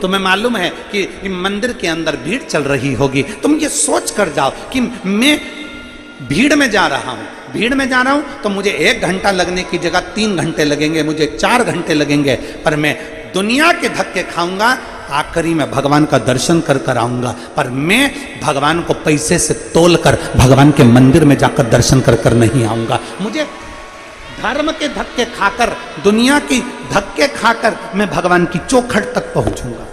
तुम्हें मालूम है कि मंदिर के अंदर भीड़ चल रही होगी, तुम ये सोच कर जाओ कि मैं भीड़ में जा रहा हूं, भीड़ में जा रहा हूं तो मुझे 1 घंटा लगने की जगह 3 घंटे लगेंगे, मुझे 4 घंटे लगेंगे, पर मैं दुनिया के धक्के खाऊंगा, आखिरी में भगवान का दर्शन कर कर आऊंगा। पर मैं भगवान को पैसे से तोल कर भगवान के मंदिर में जाकर दर्शन कर कर नहीं आऊंगा। मुझे धर्म के धक्के खाकर, दुनिया की धक्के खाकर मैं भगवान की चौखट तक पहुंचूंगा।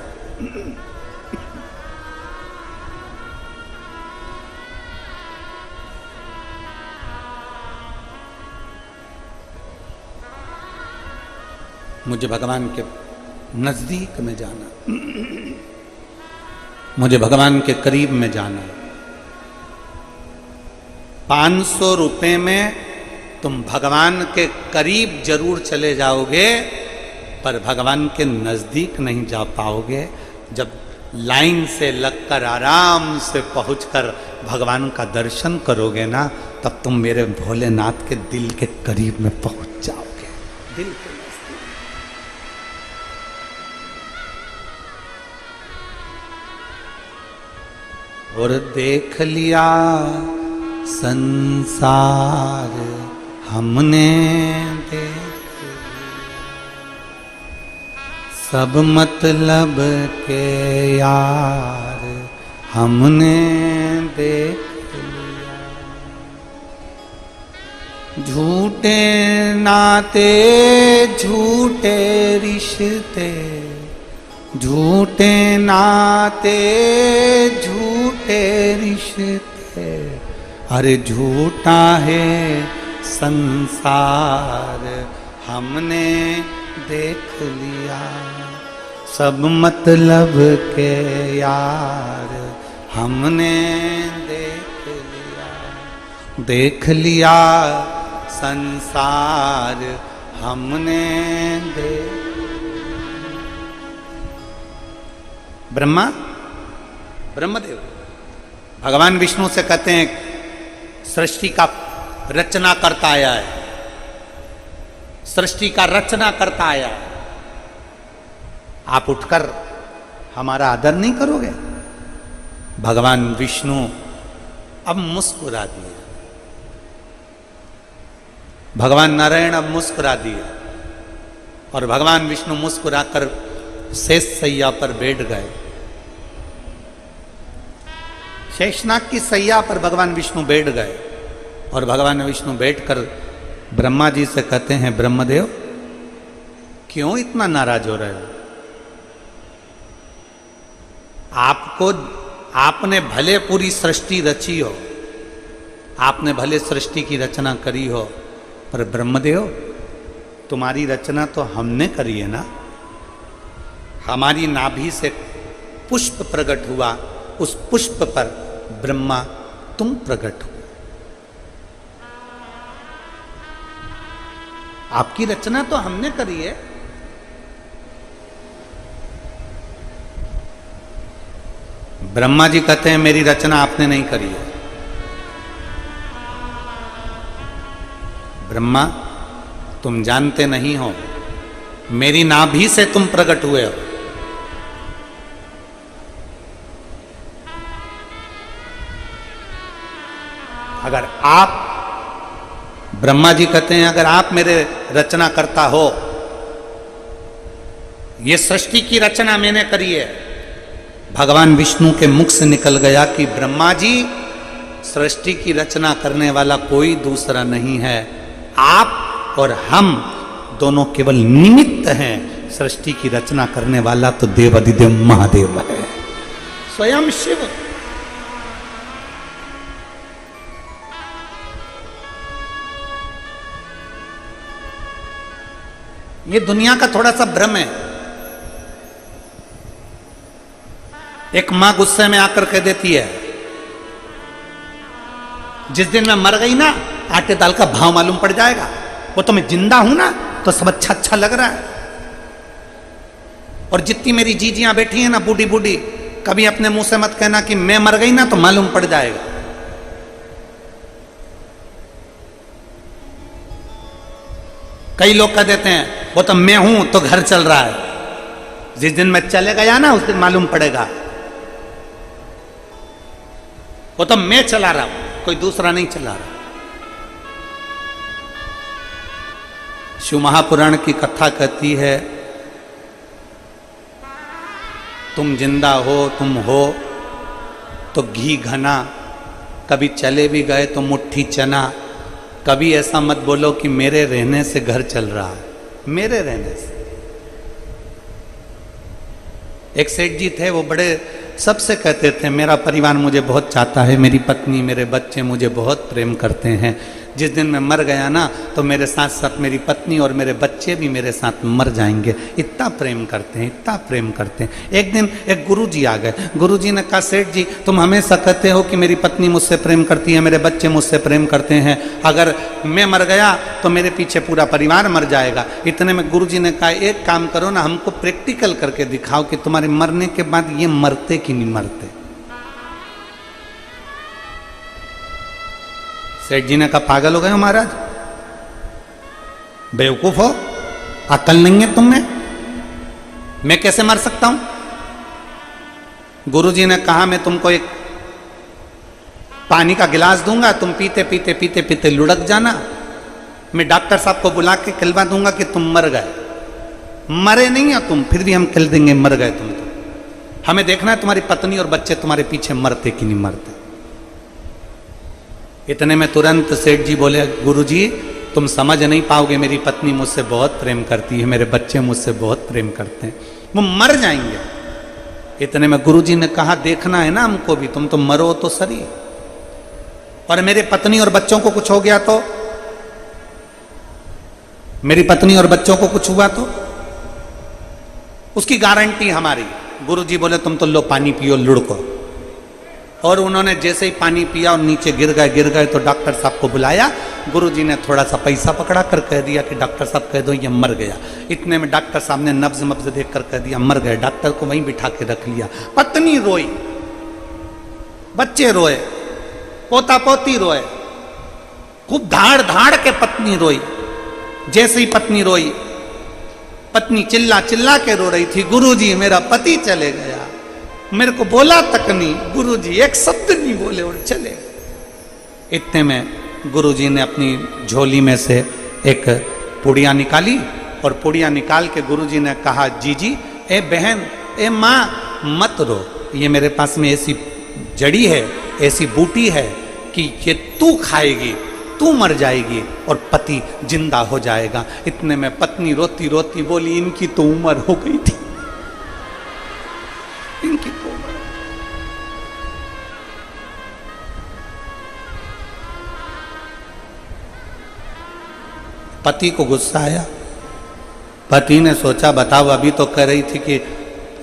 मुझे भगवान के नजदीक में जाना, मुझे भगवान के करीब में जाना। 500 रुपए में तुम भगवान के करीब जरूर चले जाओगे, पर भगवान के नजदीक नहीं जा पाओगे। जब लाइन से लगकर आराम से पहुंचकर भगवान का दर्शन करोगे ना, तब तुम मेरे भोलेनाथ के दिल के करीब में पहुंच जाओगे, दिल के। और देख लिया संसार हमने, देख सब मतलब के यार हमने देख लिया। झूठे नाते झूठे रिश्ते, झूठे नाते झूठे रिश्ते, अरे झूठा है संसार हमने देख लिया। सब मतलब के यार हमने देख लिया, देख लिया संसार हमने देख। ब्रह्मा, ब्रह्मदेव भगवान विष्णु से कहते हैं सृष्टि का रचना करता आया है, सृष्टि का रचना करता आया है, आप उठकर हमारा आदर नहीं करोगे? भगवान विष्णु अब मुस्कुरा दिए, भगवान नारायण अब मुस्कुरा दिए, और भगवान विष्णु मुस्कुराकर शेष सैया पर बैठ गए। शेषनाग की सैया पर भगवान विष्णु बैठ गए, और भगवान विष्णु बैठकर ब्रह्मा जी से कहते हैं, ब्रह्मदेव क्यों इतना नाराज हो रहे हो? आपको, आपने भले पूरी सृष्टि रची हो, आपने भले सृष्टि की रचना करी हो, पर ब्रह्मदेव तुम्हारी रचना तो हमने करी है ना। हमारी नाभि से पुष्प प्रकट हुआ, उस पुष्प पर ब्रह्मा तुम प्रकट हुए। आपकी रचना तो हमने करी है। ब्रह्मा जी कहते हैं मेरी रचना आपने नहीं करी है। ब्रह्मा तुम जानते नहीं हो, मेरी नाभि से तुम प्रकट हुए हो। अगर आप, ब्रह्मा जी कहते हैं अगर आप मेरे रचना करता हो, ये सृष्टि की रचना मैंने करी है। भगवान विष्णु के मुख से निकल गया कि ब्रह्मा जी सृष्टि की रचना करने वाला कोई दूसरा नहीं है, आप और हम दोनों केवल निमित्त हैं। सृष्टि की रचना करने वाला तो देवाधिदेव महादेव है, स्वयं शिव। ये दुनिया का थोड़ा सा भ्रम है। एक मां गुस्से में आकर कह देती है, जिस दिन मैं मर गई ना, आटे दाल का भाव मालूम पड़ जाएगा। वो तो मैं जिंदा हूं ना, तो सब अच्छा अच्छा लग रहा है। और जितनी मेरी जीजियां बैठी हैं ना, बूढ़ी बूढ़ी, कभी अपने मुंह से मत कहना कि मैं मर गई ना तो मालूम पड़ जाएगा। कई लोग कह देते हैं वो तो मैं हूं तो घर चल रहा है। जिस दिन मैं चले गया ना उस दिन मालूम पड़ेगा। वो तो मैं चला रहा हूं, कोई दूसरा नहीं चला रहा। शिव महापुराण की कथा कहती है, तुम जिंदा हो, तुम हो तो घी घना, कभी चले भी गए तो मुट्ठी चना। कभी ऐसा मत बोलो कि मेरे रहने से घर चल रहा है, मेरे रहने से। एक सेठ जी थे, वो बड़े सबसे कहते थे मेरा परिवार मुझे बहुत चाहता है, मेरी पत्नी मेरे बच्चे मुझे बहुत प्रेम करते हैं। जिस दिन मैं मर गया ना तो मेरे साथ साथ मेरी पत्नी और मेरे बच्चे भी मेरे साथ मर जाएंगे, इतना प्रेम करते हैं, इतना प्रेम करते हैं। एक दिन एक गुरुजी आ गए। गुरुजी ने कहा, सेठ जी तुम हमेशा कहते हो कि मेरी पत्नी मुझसे प्रेम करती है, मेरे बच्चे मुझसे प्रेम करते हैं, अगर मैं मर गया तो मेरे पीछे पूरा परिवार मर जाएगा। इतने में गुरुजी ने कहा, एक काम करो ना, हमको प्रैक्टिकल करके दिखाओ कि तुम्हारे मरने के बाद ये मरते कि नहीं मरते। सेठ जी ने कहा, पागल हो गए हो महाराज, बेवकूफ हो, अकल नहीं है तुम में, मैं कैसे मर सकता हूं। गुरुजी ने कहा, मैं तुमको एक पानी का गिलास दूंगा, तुम पीते पीते पीते पीते लुढ़क जाना, मैं डॉक्टर साहब को बुला के कहलवा दूंगा कि तुम मर गए। मरे नहीं हो तुम, फिर भी हम कह देंगे मर गए तुम। तो हमें देखना है तुम्हारी पत्नी और बच्चे तुम्हारे पीछे मरते कि नहीं मरते। इतने में तुरंत सेठ जी बोले, गुरुजी तुम समझ नहीं पाओगे, मेरी पत्नी मुझसे बहुत प्रेम करती है, मेरे बच्चे मुझसे बहुत प्रेम करते हैं, वो मर जाएंगे। इतने में गुरुजी ने कहा, देखना है ना हमको भी, तुम तो मरो तो सही, और मेरे पत्नी और बच्चों को कुछ हो गया तो, मेरी पत्नी और बच्चों को कुछ हुआ तो उसकी गारंटी हमारी। गुरुजी बोले, तुम तो लो पानी पियो लुढ़को। और उन्होंने जैसे ही पानी पिया और नीचे गिर गए तो डॉक्टर साहब को बुलाया। गुरुजी ने थोड़ा सा पैसा पकड़ा कर कह दिया कि डॉक्टर साहब कह दो ये मर गया। इतने में डॉक्टर साहब ने नब्ज मब्ज देख कर कह दिया मर गए। डॉक्टर को वहीं बिठा के रख लिया। पत्नी रोई, बच्चे रोए, पोता पोती रोए, खूब धाड़ धाड़ के पत्नी रोई। जैसे ही पत्नी रोई, पत्नी चिल्ला चिल्ला के रो रही थी, गुरुजी मेरा पति चले गया, मेरे को बोला तक नहीं, गुरुजी एक शब्द नहीं बोले और चले। इतने में गुरुजी ने अपनी झोली में से एक पुड़िया निकाली और पुड़िया निकाल के गुरुजी ने कहा, जीजी, ए बहन, ए माँ, मत रो, ये मेरे पास में ऐसी जड़ी है, ऐसी बूटी है कि ये तू खाएगी, तू मर जाएगी और पति जिंदा हो जाएगा। इतने में पत्नी रोती रोती बोली, इनकी तो उम्र हो गई थी, इनकी तो उम्र। पति को गुस्सा आया। पति ने सोचा, बताओ अभी तो कह रही थी कि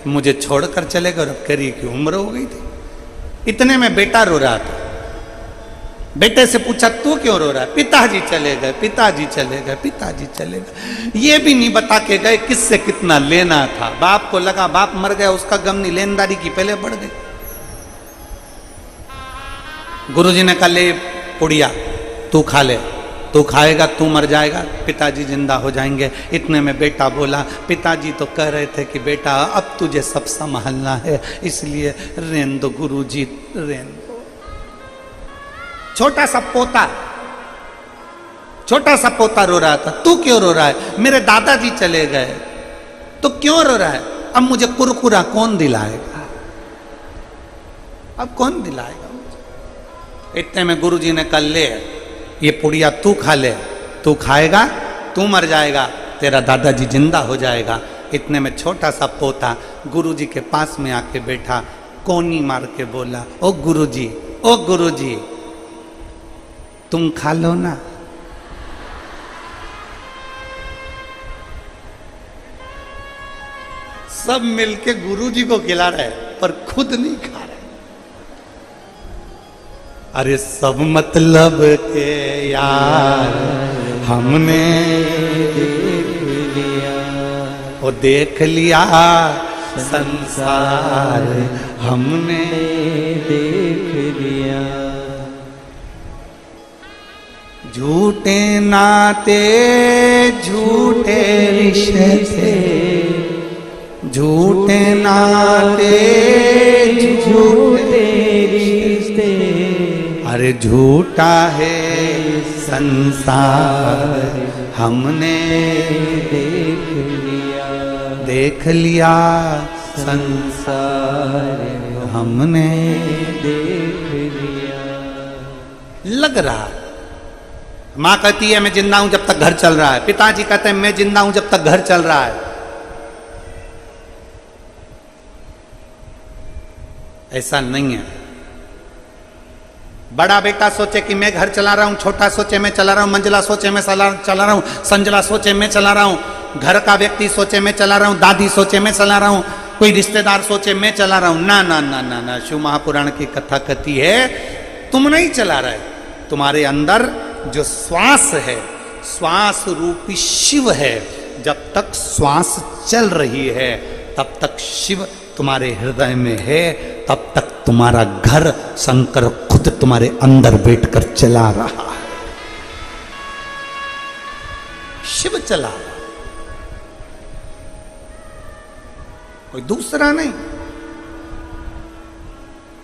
मुझे छोड़कर चले गए, अब कह रही कि उम्र हो गई थी। इतने में बेटा रो रहा था। बेटे से पूछा, तू क्यों रो रहा है? पिताजी चले गए, पिताजी चले गए, पिताजी चले गए। ये भी नहीं बता के गए किससे कितना लेना था। बाप को लगा बाप मर गया, उसका गम नहीं, लेनदारी की पहले बढ़ गई। गुरुजी ने कहा, ले पुड़िया, तू खा ले, तू खाएगा तू मर जाएगा, पिताजी जिंदा हो जाएंगे। इतने में बेटा बोला, पिताजी तो कह रहे थे कि बेटा अब तुझे सब संभालना है, इसलिए रेन दो गुरुजी, रेन दो। छोटा सा पोता रो रहा था, तू क्यों रो रहा है? मेरे दादाजी चले गए। तो क्यों रो रहा है? अब मुझे कुरकुरा कौन दिलाएगा? अब कौन दिलाएगा मुझे? इतने में गुरुजी ने कहा, ले ये पुड़िया तू खा ले, तू खाएगा तू मर जाएगा, तेरा दादाजी जिंदा हो जाएगा। इतने में छोटा सा पोता गुरुजी के पास में आके बैठा, कोनी मार के बोला, ओ गुरुजी, ओ गुरुजी, तुम खा लो ना। सब मिलके गुरुजी को खिला रहे पर खुद नहीं खा रहे। अरे सब मतलब के यार हमने देख लिया, वो देख लिया संसार हमने देख लिया। झूठे नाते झूठे रिश्ते झूठे नाते झूठे रिश्ते, अरे झूठा है संसार, हमने देख लिया संसार, हमने देख लिया। लग रहा। माँ कहती है मैं जिंदा हूं जब तक घर चल रहा है, पिताजी कहते हैं मैं जिंदा हूं जब तक घर चल रहा है। ऐसा नहीं है। बड़ा बेटा सोचे कि मैं घर चला रहा हूं, छोटा सोचे मैं चला रहा हूं, मंजिला सोचे मैं चला रहा हूं, संजला सोचे मैं चला रहा हूं, घर का व्यक्ति सोचे मैं चला रहा हूं, दादी सोचे मैं चला रहा हूं, कोई रिश्तेदार सोचे मैं चला रहा हूं। ना ना ना ना ना, शिव महापुराण की कथा कहती है तुम नहीं चला रहे, तुम्हारे अंदर जो श्वास है, श्वास रूपी शिव है, जब तक श्वास चल रही है तब तक शिव तुम्हारे हृदय में है, तब तक तुम्हारा घर शंकर खुद तुम्हारे अंदर बैठकर चला रहा है। शिव चला रहा, कोई दूसरा नहीं।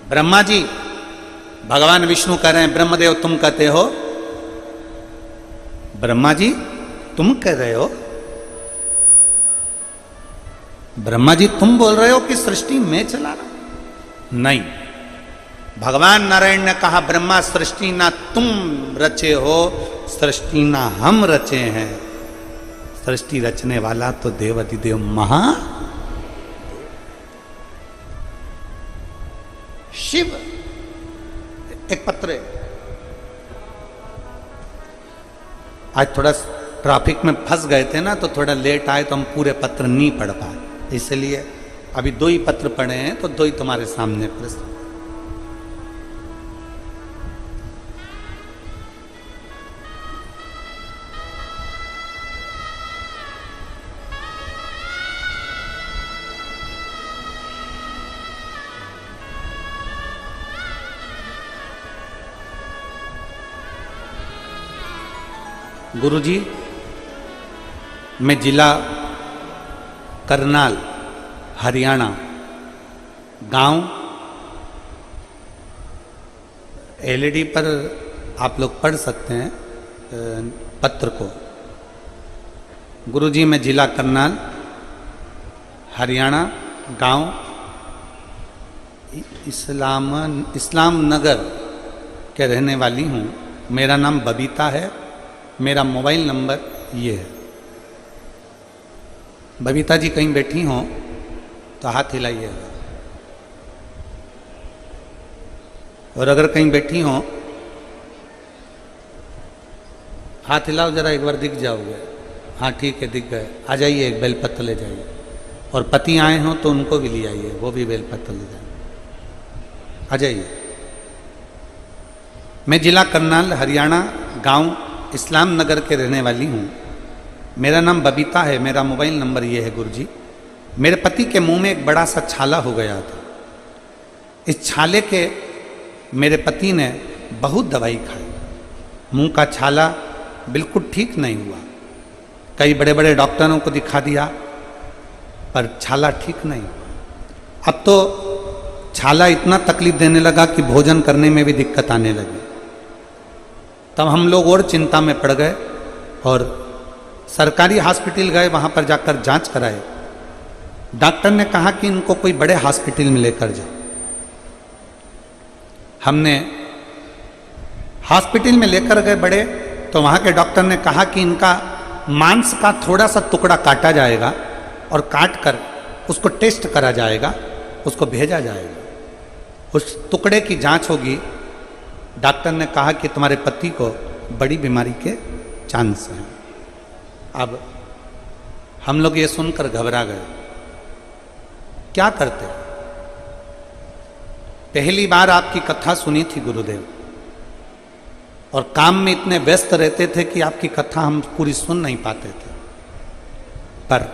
ब्रह्मा जी, भगवान विष्णु कह रहे हैं ब्रह्मदेव तुम कहते हो, ब्रह्मा जी तुम कह रहे हो, ब्रह्मा जी तुम बोल रहे हो कि सृष्टि में चला रहा हूं? नहीं, भगवान नारायण ने कहा ब्रह्मा सृष्टि ना तुम रचे हो, सृष्टि ना हम रचे हैं, सृष्टि रचने वाला तो देवाधिदेव महा शिव। एक पत्र है, आज थोड़ा ट्रैफिक में फंस गए थे ना, तो थोड़ा लेट आए तो हम पूरे पत्र नहीं पढ़ पाए, इसलिए अभी 2 ही पत्र पढ़े हैं, तो 2 ही तुम्हारे सामने प्रस्तुत। गुरुजी, मैं जिला करनाल हरियाणा, गांव एलईडी पर आप लोग पढ़ सकते हैं पत्र को। गुरुजी, मैं जिला करनाल हरियाणा, गांव इस्लाम नगर के रहने वाली हूँ। मेरा नाम बबीता है, मेरा मोबाइल नंबर ये है। बबीता जी कहीं बैठी हों तो हाथ हिलाइएगा, और अगर कहीं बैठी हों हाथ हिलाओ जरा, एक बार दिख जाओगे। हाँ ठीक है, दिख गए। आ जाइए, एक बेलपत्र ले जाइए, और पति आए हों तो उनको भी ले आइए, वो भी बेलपत्र ले जाए। आ जाइए। मैं जिला करनाल हरियाणा, गांव इस्लाम नगर के रहने वाली हूँ। मेरा नाम बबीता है, मेरा मोबाइल नंबर ये है। गुरुजी, मेरे पति के मुंह में एक बड़ा सा छाला हो गया था। इस छाले के मेरे पति ने बहुत दवाई खाई, मुंह का छाला बिल्कुल ठीक नहीं हुआ। कई बड़े बड़े डॉक्टरों को दिखा दिया, पर छाला ठीक नहीं हुआ। अब तो छाला इतना तकलीफ देने लगा कि भोजन करने में भी दिक्कत आने लगी। तब हम लोग और चिंता में पड़ गए और सरकारी हॉस्पिटल गए, वहाँ पर जाकर जांच कराए। डॉक्टर ने कहा कि इनको कोई बड़े हॉस्पिटल में लेकर जाओ। हमने हॉस्पिटल में लेकर गए बड़े, तो वहाँ के डॉक्टर ने कहा कि इनका मांस का थोड़ा सा टुकड़ा काटा जाएगा और काट कर उसको टेस्ट करा जाएगा, उसको भेजा जाएगा, उस टुकड़े की जांच होगी। डॉक्टर ने कहा कि तुम्हारे पति को बड़ी बीमारी के चांस हैं। अब हम लोग ये सुनकर घबरा गए, क्या करते। पहली बार आपकी कथा सुनी थी गुरुदेव, और काम में इतने व्यस्त रहते थे कि आपकी कथा हम पूरी सुन नहीं पाते थे। पर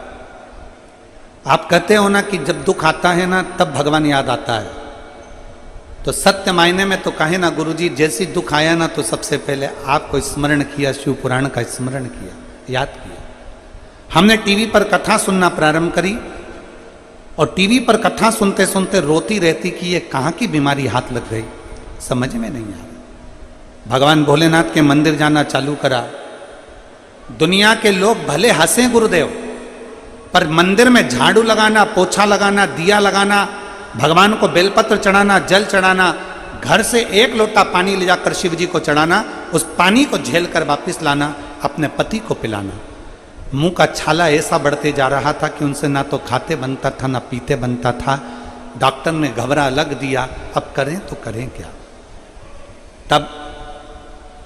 आप कहते हो ना कि जब दुख आता है ना तब भगवान याद आता है, तो सत्य मायने में तो कहे ना गुरुजी, जैसी दुख आया ना तो सबसे पहले आपको स्मरण किया, शिव पुराण का स्मरण किया, याद किया। हमने टीवी पर कथा सुनना प्रारंभ करी, और टीवी पर कथा सुनते सुनते रोती रहती कि ये कहाँ की बीमारी हाथ लग गई, समझ में नहीं आ रहा। भगवान भोलेनाथ के मंदिर जाना चालू करा। दुनिया के लोग भले हंसे गुरुदेव, पर मंदिर में झाड़ू लगाना, पोछा लगाना, दिया लगाना, भगवान को बेलपत्र चढ़ाना, जल चढ़ाना, घर से एक लोटा पानी ले जाकर शिव जी को चढ़ाना, उस पानी को झेल कर वापिस लाना, अपने पति को पिलाना। मुंह का छाला ऐसा बढ़ते जा रहा था कि उनसे ना तो खाते बनता था ना पीते बनता था। डॉक्टर ने घबरा लग दिया, अब करें तो करें क्या। तब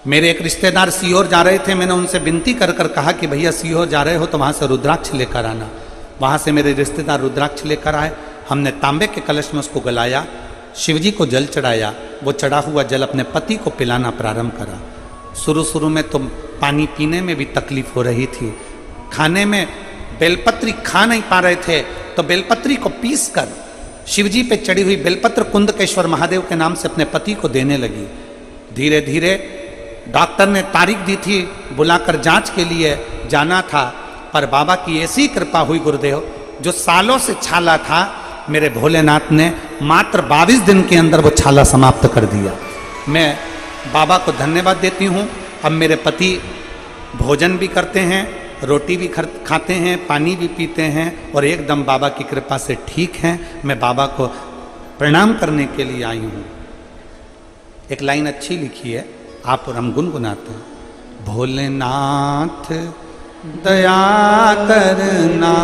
मेरे एक रिश्तेदार सीहोर जा रहे थे। मैंने उनसे विनती कर कर कहा कि भैया सीहोर जा रहे हो तो वहाँ से रुद्राक्ष लेकर आना। वहाँ से मेरे रिश्तेदार रुद्राक्ष लेकर आए। हमने तांबे के कलश में उसको गलाया, शिवजी को जल चढ़ाया। वो चढ़ा हुआ जल अपने पति को पिलाना प्रारंभ करा। शुरू में तो पानी पीने में भी तकलीफ हो रही थी, खाने में बेलपत्री खा नहीं पा रहे थे, तो बेलपत्री को पीस कर शिवजी पे चढ़ी हुई बेलपत्र कुंदकेश्वर महादेव के नाम से अपने पति को देने लगी। धीरे धीरे डॉक्टर ने तारीख दी थी, बुलाकर जांच के लिए जाना था, पर बाबा की ऐसी कृपा हुई गुरुदेव, जो सालों से छाला था, मेरे भोलेनाथ ने मात्र 22 दिन के अंदर वो छाला समाप्त कर दिया। मैं बाबा को धन्यवाद देती हूँ। अब मेरे पति भोजन भी करते हैं, रोटी भी खाते हैं, पानी भी पीते हैं और एकदम बाबा की कृपा से ठीक हैं। मैं बाबा को प्रणाम करने के लिए आई हूँ। एक लाइन अच्छी लिखी है, आप और हम गुनगुनाते हैं। भोलेनाथ दया करना,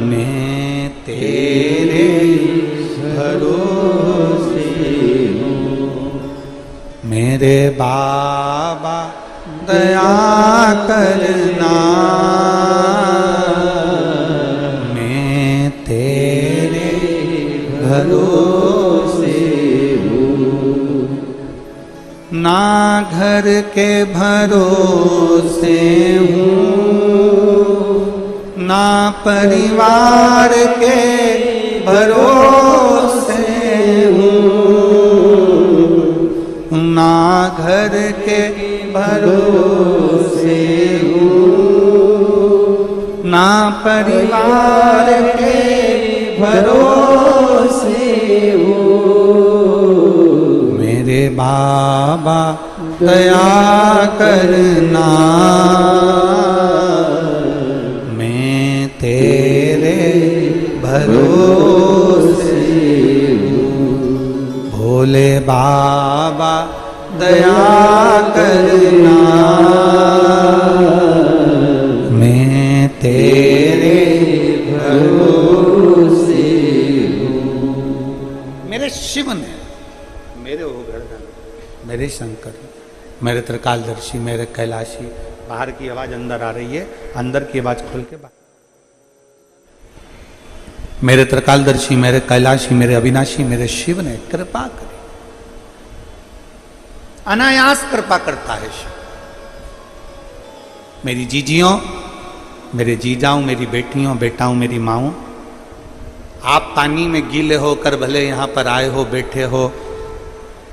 मैं तेरे भरोसे हूँ। मेरे बाबा दया करना, मैं तेरे भरोसे हूँ। ना घर के भरोसे हूँ, ना परिवार के भरोसे हूँ, ना घर के भरोसे हूँ, ना परिवार के भरोसे हूँ। मेरे बाबा दया करना, मैं तेरे भरोसे हूँ। भोले बाबा दया करना, मैं तेरे भरोसे हूँ। मेरे शिव ने, मेरे ओगड़गन, मेरे शंकर, मेरे त्रिकालदर्शी, मेरे कैलाशी। बाहर की आवाज अंदर आ रही है, अंदर की आवाज खोल के बाहर। मेरे त्रिकालदर्शी, मेरे कैलाशी, मेरे अविनाशी, मेरे शिव ने कृपा करी। अनायास कृपा करता है शिव। मेरी जीजियों, मेरे जीजाओं, मेरी बेटियों, बेटाओं, मेरी माओं, आप पानी में गीले होकर भले यहाँ पर आए हो, बैठे हो,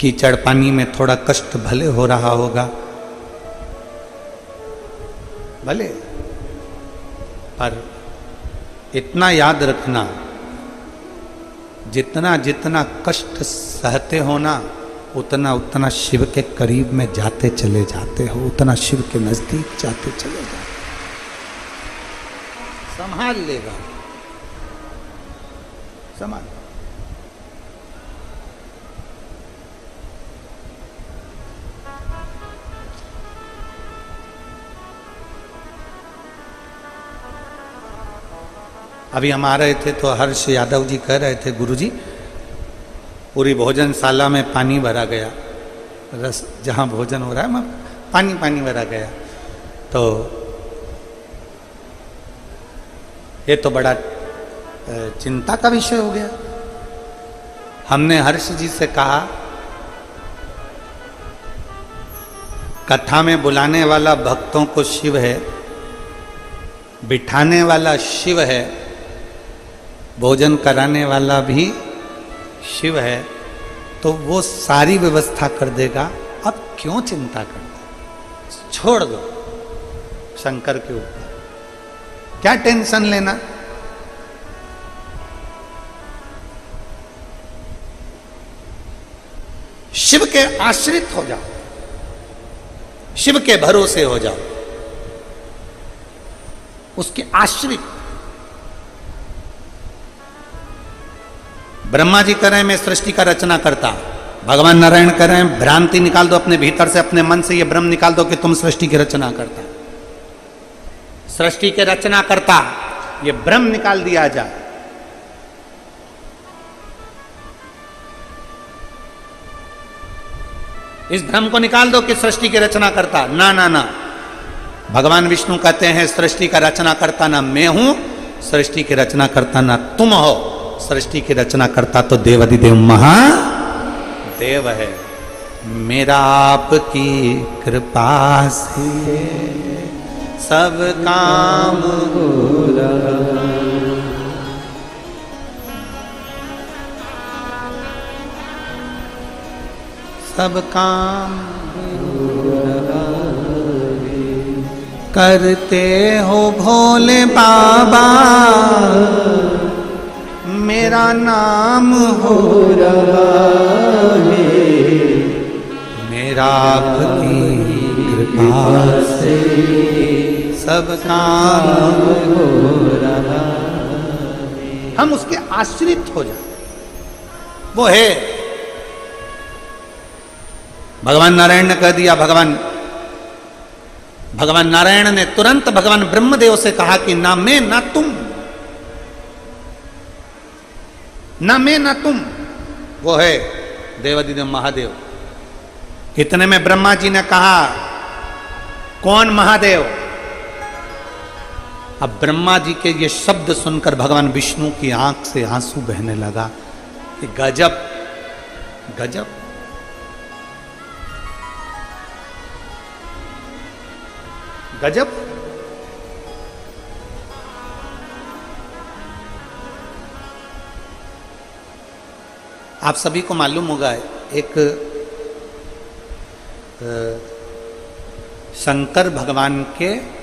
कीचड़ पानी में थोड़ा कष्ट भले हो रहा होगा, भले, पर इतना याद रखना, जितना जितना कष्ट सहते हो ना, उतना उतना शिव के करीब में जाते चले जाते हो, उतना शिव के नजदीक जाते चले जाते। संभाल लेगा, संभाल। अभी हम आ रहे थे तो हर्ष यादव जी कह रहे थे, गुरुजी पूरी भोजनशाला में पानी भरा गया, रस जहाँ भोजन हो रहा है वहाँ पानी पानी भरा गया। तो ये तो बड़ा चिंता का विषय हो गया। हमने हर्ष जी से कहा, कथा में बुलाने वाला भक्तों को शिव है, बिठाने वाला शिव है, भोजन कराने वाला भी शिव है, तो वो सारी व्यवस्था कर देगा। अब क्यों चिंता करना, छोड़ दो शंकर के ऊपर, क्या टेंशन लेना। शिव के आश्रित हो जाओ, शिव के भरोसे हो जाओ, उसके आश्रित। ब्रह्मा जी कह रहे हैं मैं सृष्टि का रचना करता, भगवान नारायण कह रहे हैं भ्रांति निकाल दो अपने भीतर से, अपने मन से ये भ्रम निकाल दो कि तुम सृष्टि की रचना करता। सृष्टि के रचना करता ये भ्रम निकाल दिया जाए। इस भ्रम को निकाल दो कि सृष्टि की रचना करता। ना ना ना, भगवान विष्णु कहते हैं सृष्टि का रचना करता ना मैं हूं, सृष्टि की रचना करता ना तुम हो, सृष्टि की रचना करता तो देवाधिदेव महादेव है। मेरा आपकी कृपा से सब काम हो रहा, सब काम करते हो भोले बाबा, मेरा नाम हो रहा है, मेरा आपकी कृपा से सब काम हो रहा है। हम उसके आश्रित हो जाए, वो है। भगवान नारायण ने कह दिया, भगवान नारायण ने तुरंत भगवान ब्रह्मदेव से कहा कि ना मैं ना तुम, ना मैं ना तुम, वो है देवाधिदेव महादेव। इतने में ब्रह्मा जी ने कहा कौन महादेव? अब ब्रह्मा जी के ये शब्द सुनकर भगवान विष्णु की आंख से आंसू बहने लगा कि गजब गजब, गजब। आप सभी को मालूम होगा एक शंकर भगवान के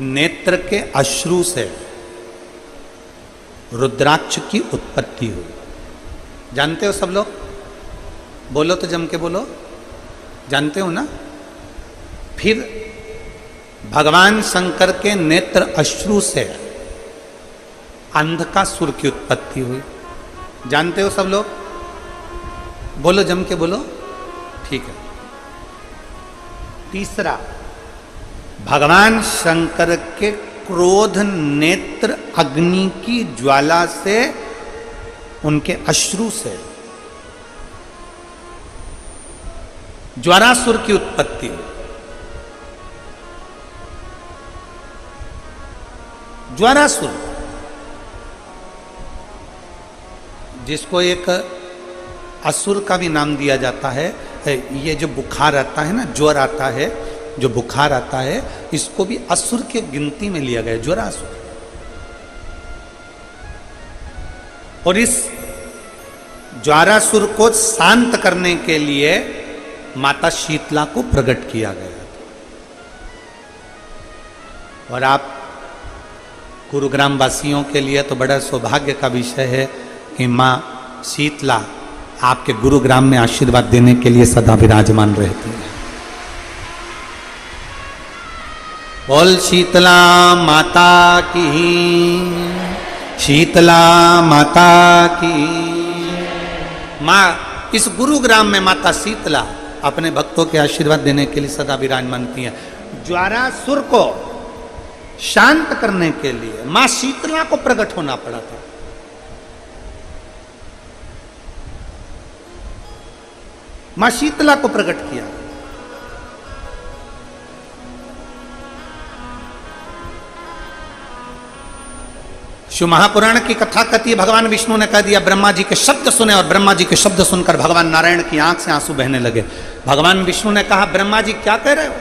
नेत्र के अश्रु से रुद्राक्ष की उत्पत्ति हुई। जानते हो सब लोग? बोलो तो जम के बोलो, जानते हो ना? फिर भगवान शंकर के नेत्र अश्रु से अंधकासुर की उत्पत्ति हुई। जानते हो सब लोग? बोलो जम के बोलो, ठीक है। तीसरा, भगवान शंकर के क्रोध नेत्र अग्नि की ज्वाला से, उनके अश्रु से ज्वारासुर की उत्पत्ति हुई। ज्वारासुर, जिसको एक असुर का भी नाम दिया जाता है। ये जो बुखार आता है ना, ज्वर आता है, जो बुखार आता है, इसको भी असुर के गिनती में लिया गया, ज्वरासुर। और इस ज्वारासुर को शांत करने के लिए माता शीतला को प्रकट किया गया। और आप गुरुग्राम वासियों के लिए तो बड़ा सौभाग्य का विषय है कि माँ शीतला आपके गुरुग्राम में आशीर्वाद देने के लिए सदा विराजमान रहती है। बोल शीतला माता की, शीतला माता की। माँ इस गुरुग्राम में माता शीतला अपने भक्तों के आशीर्वाद देने के लिए सदा विराजमानती है। ज्वारासुर को शांत करने के लिए मां शीतला को प्रकट होना पड़ा था। मां शीतला को प्रकट किया। शिव महापुराण की कथा कहती है, भगवान विष्णु ने कह दिया ब्रह्मा जी के शब्द सुने, और ब्रह्मा जी के शब्द सुनकर भगवान नारायण की आंख से आंसू बहने लगे। भगवान विष्णु ने कहा ब्रह्मा जी क्या कह रहे हो?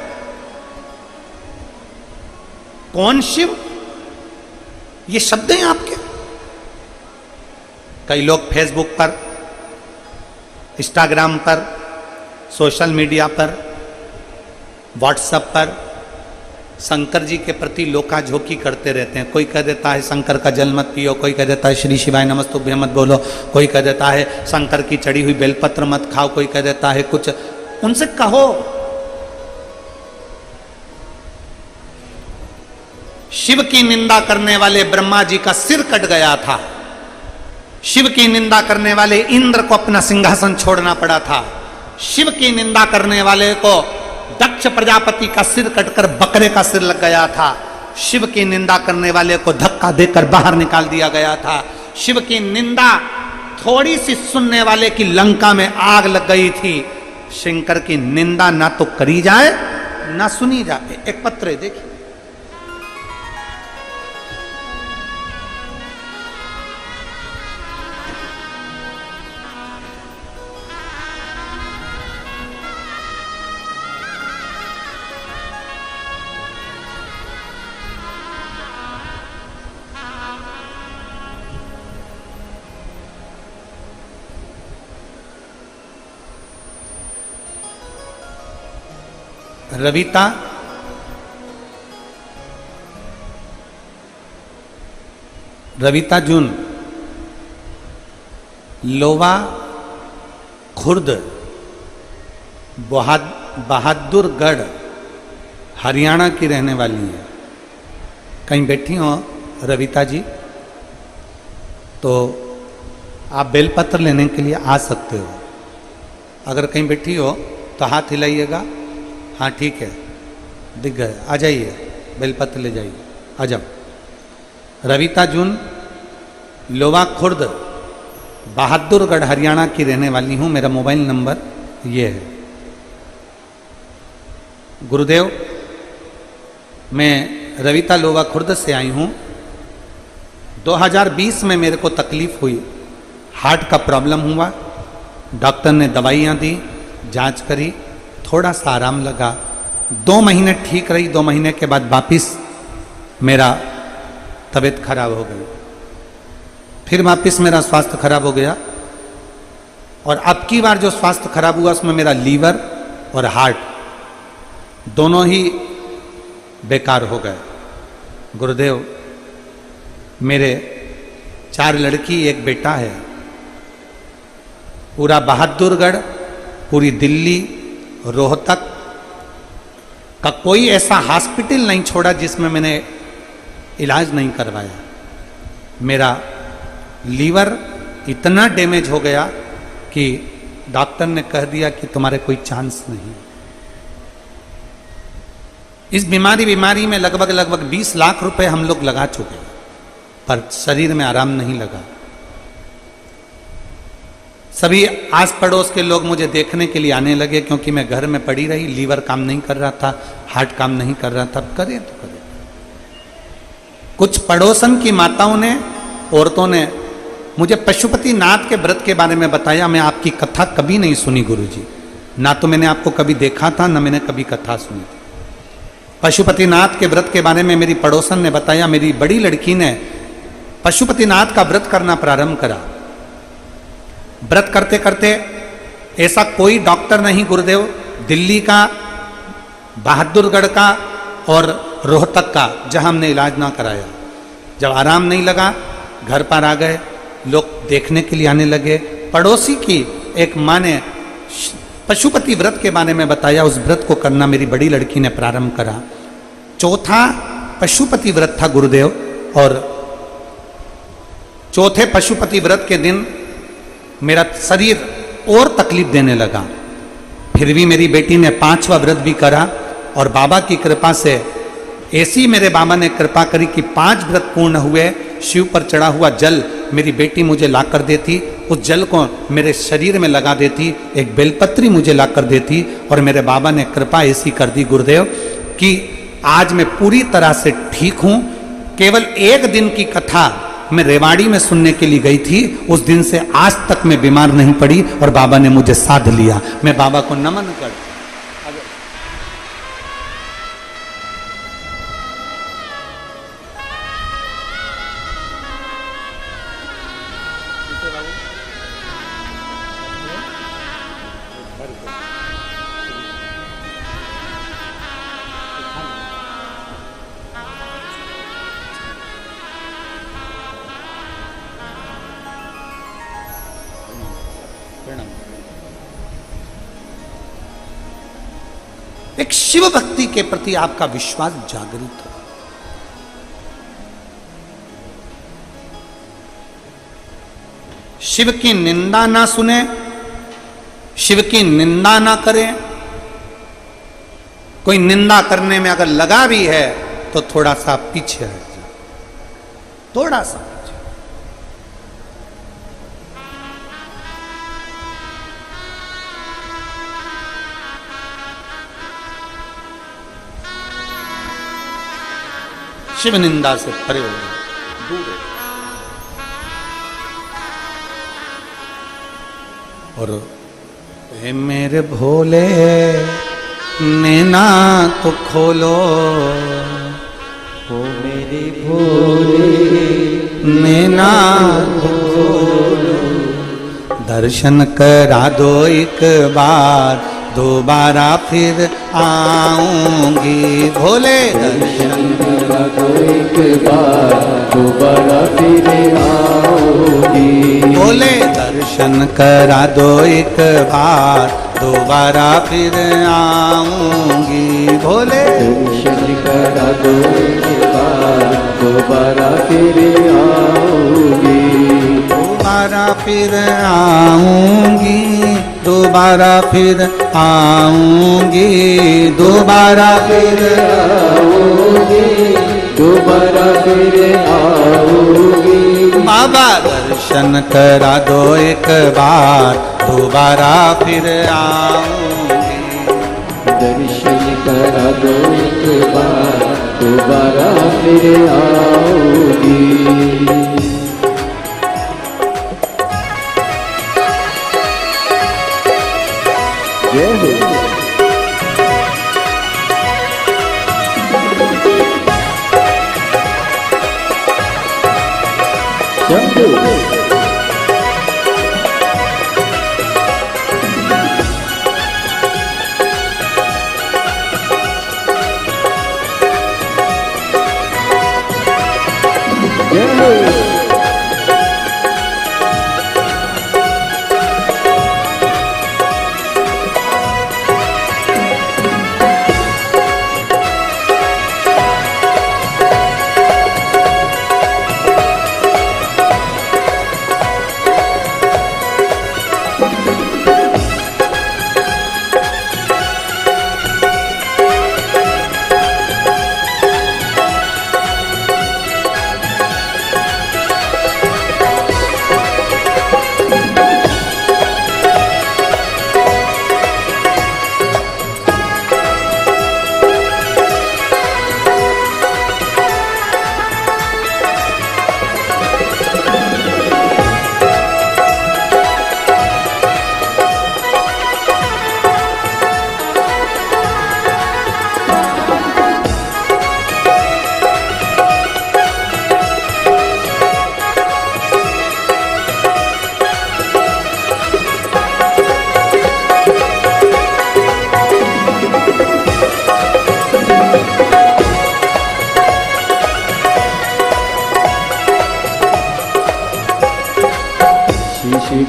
कौन शिव? ये शब्द हैं आपके? कई लोग फेसबुक पर, इंस्टाग्राम पर, सोशल मीडिया पर, व्हाट्सएप पर शंकर जी के प्रति लोका झोंकी करते रहते हैं। कोई कह देता है शंकर का जल मत पियो, कोई कह देता है श्री शिवाय नमस्तुभ्यं मत बोलो, कोई कह देता है शंकर की चढ़ी हुई बेलपत्र मत खाओ, कोई कह देता है कुछ। उनसे कहो शिव की निंदा करने वाले ब्रह्मा जी का सिर कट गया था, शिव की निंदा करने वाले इंद्र को अपना सिंहासन छोड़ना पड़ा था, शिव की निंदा करने वाले को दक्ष प्रजापति का सिर कटकर बकरे का सिर लग गया था, शिव की निंदा करने वाले को धक्का देकर बाहर निकाल दिया गया था, शिव की निंदा थोड़ी सी सुनने वाले की लंका में आग लग गई थी। शंकर की निंदा ना तो करी जाए ना सुनी जाए। एक पत्र है देखिए, रविता जून लोवा खुर्द बहादुरगढ़ हरियाणा की रहने वाली है। कहीं बैठी हो रविता जी तो आप बेलपत्र लेने के लिए आ सकते हो। अगर कहीं बैठी हो तो हाथ हिलाइएगा। हाँ ठीक है, दिख गए, आ जाइए, बेलपत्र ले जाइए, आ जाओ। रविता जून लोवा खुर्द बहादुरगढ़ हरियाणा की रहने वाली हूँ। मेरा मोबाइल नंबर ये है। गुरुदेव, मैं रविता लोवा खुर्द से आई हूँ। 2020 में मेरे को तकलीफ हुई, हार्ट का प्रॉब्लम हुआ, डॉक्टर ने दवाइयाँ दी, जांच करी, थोड़ा सा आराम लगा, 2 महीने ठीक रही, 2 महीने के बाद वापिस मेरा तबीयत खराब हो गई, फिर वापिस मेरा स्वास्थ्य खराब हो गया। और अब की बार जो स्वास्थ्य खराब हुआ उसमें मेरा लीवर और हार्ट दोनों ही बेकार हो गए। गुरुदेव, मेरे 4 लड़की 1 बेटा है। पूरा बहादुरगढ़, पूरी दिल्ली, रोहतक का कोई ऐसा हॉस्पिटल नहीं छोड़ा जिसमें मैंने इलाज नहीं करवाया। मेरा लीवर इतना डैमेज हो गया कि डॉक्टर ने कह दिया कि तुम्हारे कोई चांस नहीं। इस बीमारी में लगभग 20 लाख रुपए हम लोग लगा चुके हैं, पर शरीर में आराम नहीं लगा। सभी आस पड़ोस के लोग मुझे देखने के लिए आने लगे, क्योंकि मैं घर में पड़ी रही, लीवर काम नहीं कर रहा था, हार्ट काम नहीं कर रहा था। करें तो करें। कुछ पड़ोसन की माताओं ने, औरतों ने मुझे पशुपति नाथ के व्रत के बारे में बताया। मैं आपकी कथा कभी नहीं सुनी गुरुजी, ना तो मैंने आपको कभी देखा था, ना मैंने कभी कथा सुनी थी। पशुपति नाथ के व्रत के बारे में मेरी पड़ोसन ने बताया। मेरी बड़ी लड़की ने पशुपति नाथ का व्रत करना प्रारंभ करा। व्रत करते करते ऐसा कोई डॉक्टर नहीं गुरुदेव, दिल्ली का, बहादुरगढ़ का और रोहतक का, जहां हमने इलाज ना कराया। जब आराम नहीं लगा, घर पर आ गए, लोग देखने के लिए आने लगे। पड़ोसी की एक माँ ने पशुपति व्रत के बारे में बताया। उस व्रत को करना मेरी बड़ी लड़की ने प्रारंभ करा। चौथा पशुपति व्रत था गुरुदेव, और चौथे पशुपति व्रत के दिन मेरा शरीर और तकलीफ देने लगा। फिर भी मेरी बेटी ने 5वां व्रत भी करा, और बाबा की कृपा से ऐसी मेरे बाबा ने कृपा करी कि 5 व्रत पूर्ण हुए। शिव पर चढ़ा हुआ जल मेरी बेटी मुझे ला कर देती, उस जल को मेरे शरीर में लगा देती, एक बेलपत्री मुझे ला कर देती, और मेरे बाबा ने कृपा ऐसी कर दी गुरुदेव कि आज मैं पूरी तरह से ठीक हूँ। केवल 1 दिन की कथा मैं रेवाड़ी में सुनने के लिए गई थी, उस दिन से आज तक मैं बीमार नहीं पड़ी, और बाबा ने मुझे साध लिया। मैं बाबा को नमन कर। एक शिव भक्ति के प्रति आपका विश्वास जागृत हो। शिव की निंदा ना सुने, शिव की निंदा ना करें। कोई निंदा करने में अगर लगा भी है तो थोड़ा सा पीछे हट जाए, थोड़ा सा पीछे। शिव निंदा से परे हो जाए, दूर हो। और हे मेरे भोले नैना तो खोलो, ओ मेरे भोले नैना तो खोलो, दर्शन करा दो एक बार, दोबारा फिर आऊंगी। भोले दर्शन करा दो एक बार, दोबारा फिर आऊंगी। भोले दर्शन करा दो एक बार, दोबारा फिर आऊंगी। भोले दर्शन करा दो एक बार, दोबारा फिर आऊंगी। दोबारा फिर आऊंगी, दोबारा फिर आऊंगी, दोबारा फिर आऊंगी, दोबारा फिर आऊंगी। बाबा दर्शन करा दो एक बार, दोबारा फिर आऊंगी। दर्शन करा दो एक बार, दोबारा फिर आऊंगी। जय हो। शंभू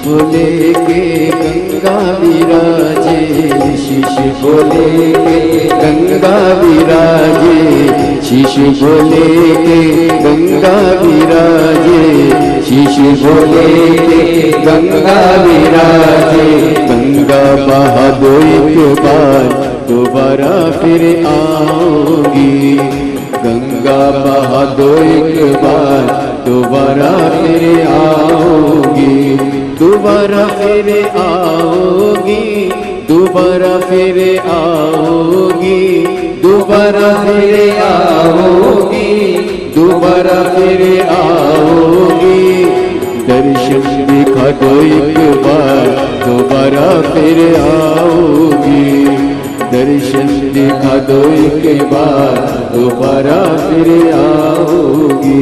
बोले के गंगा विराजे, शीश बोले के गंगा विराजे, शीश बोले के गंगा विराजे, शीश बोले के गंगा विराजे। गंगा बहा दो एक बार, दोबारा फिर आऊंगी। गंगा बहा दो एक बार, दोबारा फिर आऊंगी। दोबारा फिर आओगी, दोबारा फिर आओगी, दोबारा फिर आओगी, दोबारा फिर आओगी। दर्शन दिखा दो एक बार, दोबारा फिर आओगी। दर्शन दिखा दो एक बार, दोबारा फिर आओगी।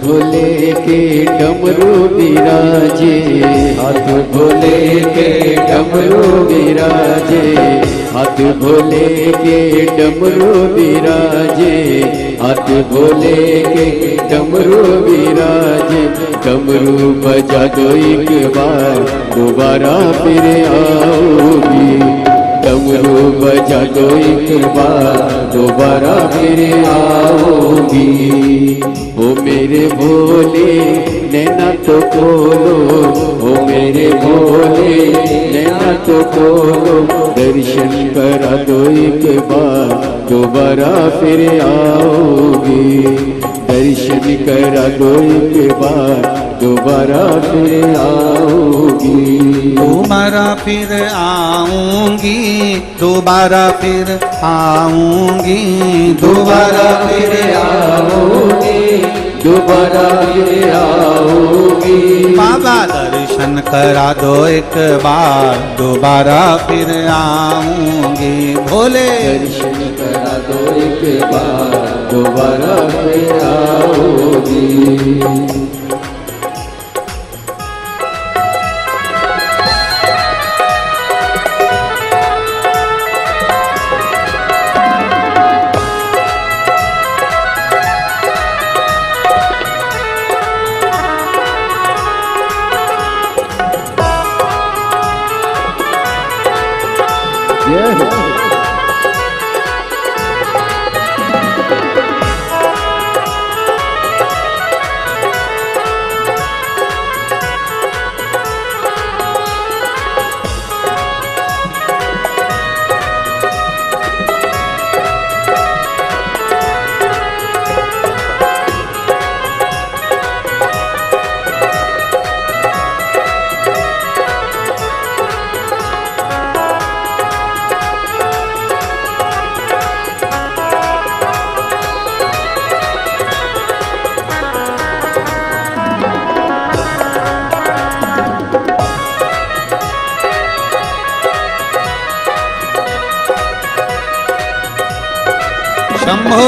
भोले के डमरू विराजे, हाथ भोले के डमरू विराजे, हाथ भोले के डमरू विराजे, हाथ भोले के डमरू विराजे। डमरू बजा दो एक बार, दोबारा फिर आओगी। डमरू बजा दो एक बार, दोबारा फिर आओगी। ओ मेरे भोले नैना तो खोलो, ओ मेरे भोले नैना तो खोलो। दर्शन करा दो एक बार, दोबारा फिर आओगी। दर्शन करा दो एक बार, दोबारा फिर आओगी। दोबारा फिर आऊंगी, दोबारा फिर आऊंगी, दोबारा फिर आओगी, दोबारा फिर आओगी। बाबा दर्शन करा दो एक बार, दोबारा फिर आऊंगी। भोले दर्शन करा दो एक बार, दोबारा फिर आओगी। शंभो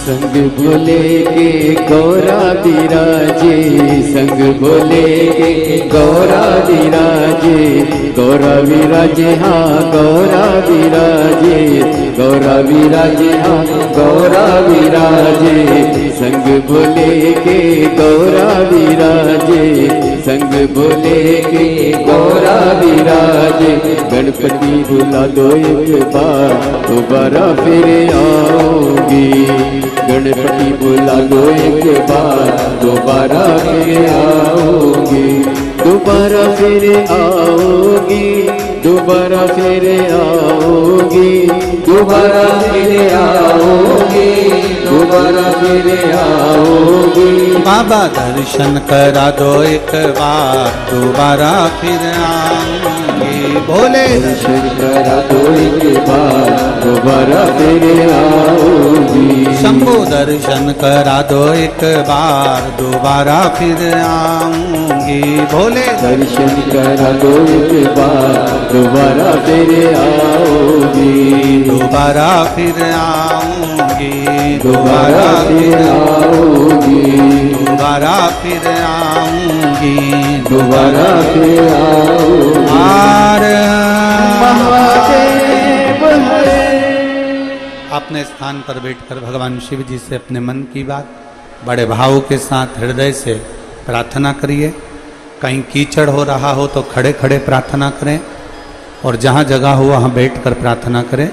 संग भोले के गौरा विराजे, संग भोले के गौरा विराजे, गौरा विराजे हाँ गौरा विराजे, गौरा विराजे हाँ गौरा विराजे। संग भोले के गौरा विराजे, संग भोले के गौरा विराजे। गणपति बुला दो एक बार, दोबारा फिर आओगी। गणपति बुला दो एक बार, दोबारा फिर आओगी। दोबारा फिर आओगी, दोबारा फिर आओगी, दोबारा फिर आओगी, दोबारा फिर आओगी। बाबा दर्शन करा दो एक बार, दोबारा फिर आऊंगी। भोले दर्शन करा दो एक बार, दोबारा फिर आओगी। शंभो दर्शन करा दो एक बार, दोबारा फिर आऊंगी। भोले दर्शन करा दो एक बार, दोबारा फिर आओगी। दोबारा फिर आऊंगी, दोबारा फिर आओगी, दोबारा फिर आऊंगी, दोबारा फिर आओगी। हार महादेव हरे। अपने स्थान पर बैठकर भगवान शिव जी से अपने मन की बात बड़े भाव के साथ हृदय से प्रार्थना करिए। कहीं कीचड़ हो रहा हो तो खड़े खड़े प्रार्थना करें, और जहाँ जगह हो वहाँ बैठकर प्रार्थना करें।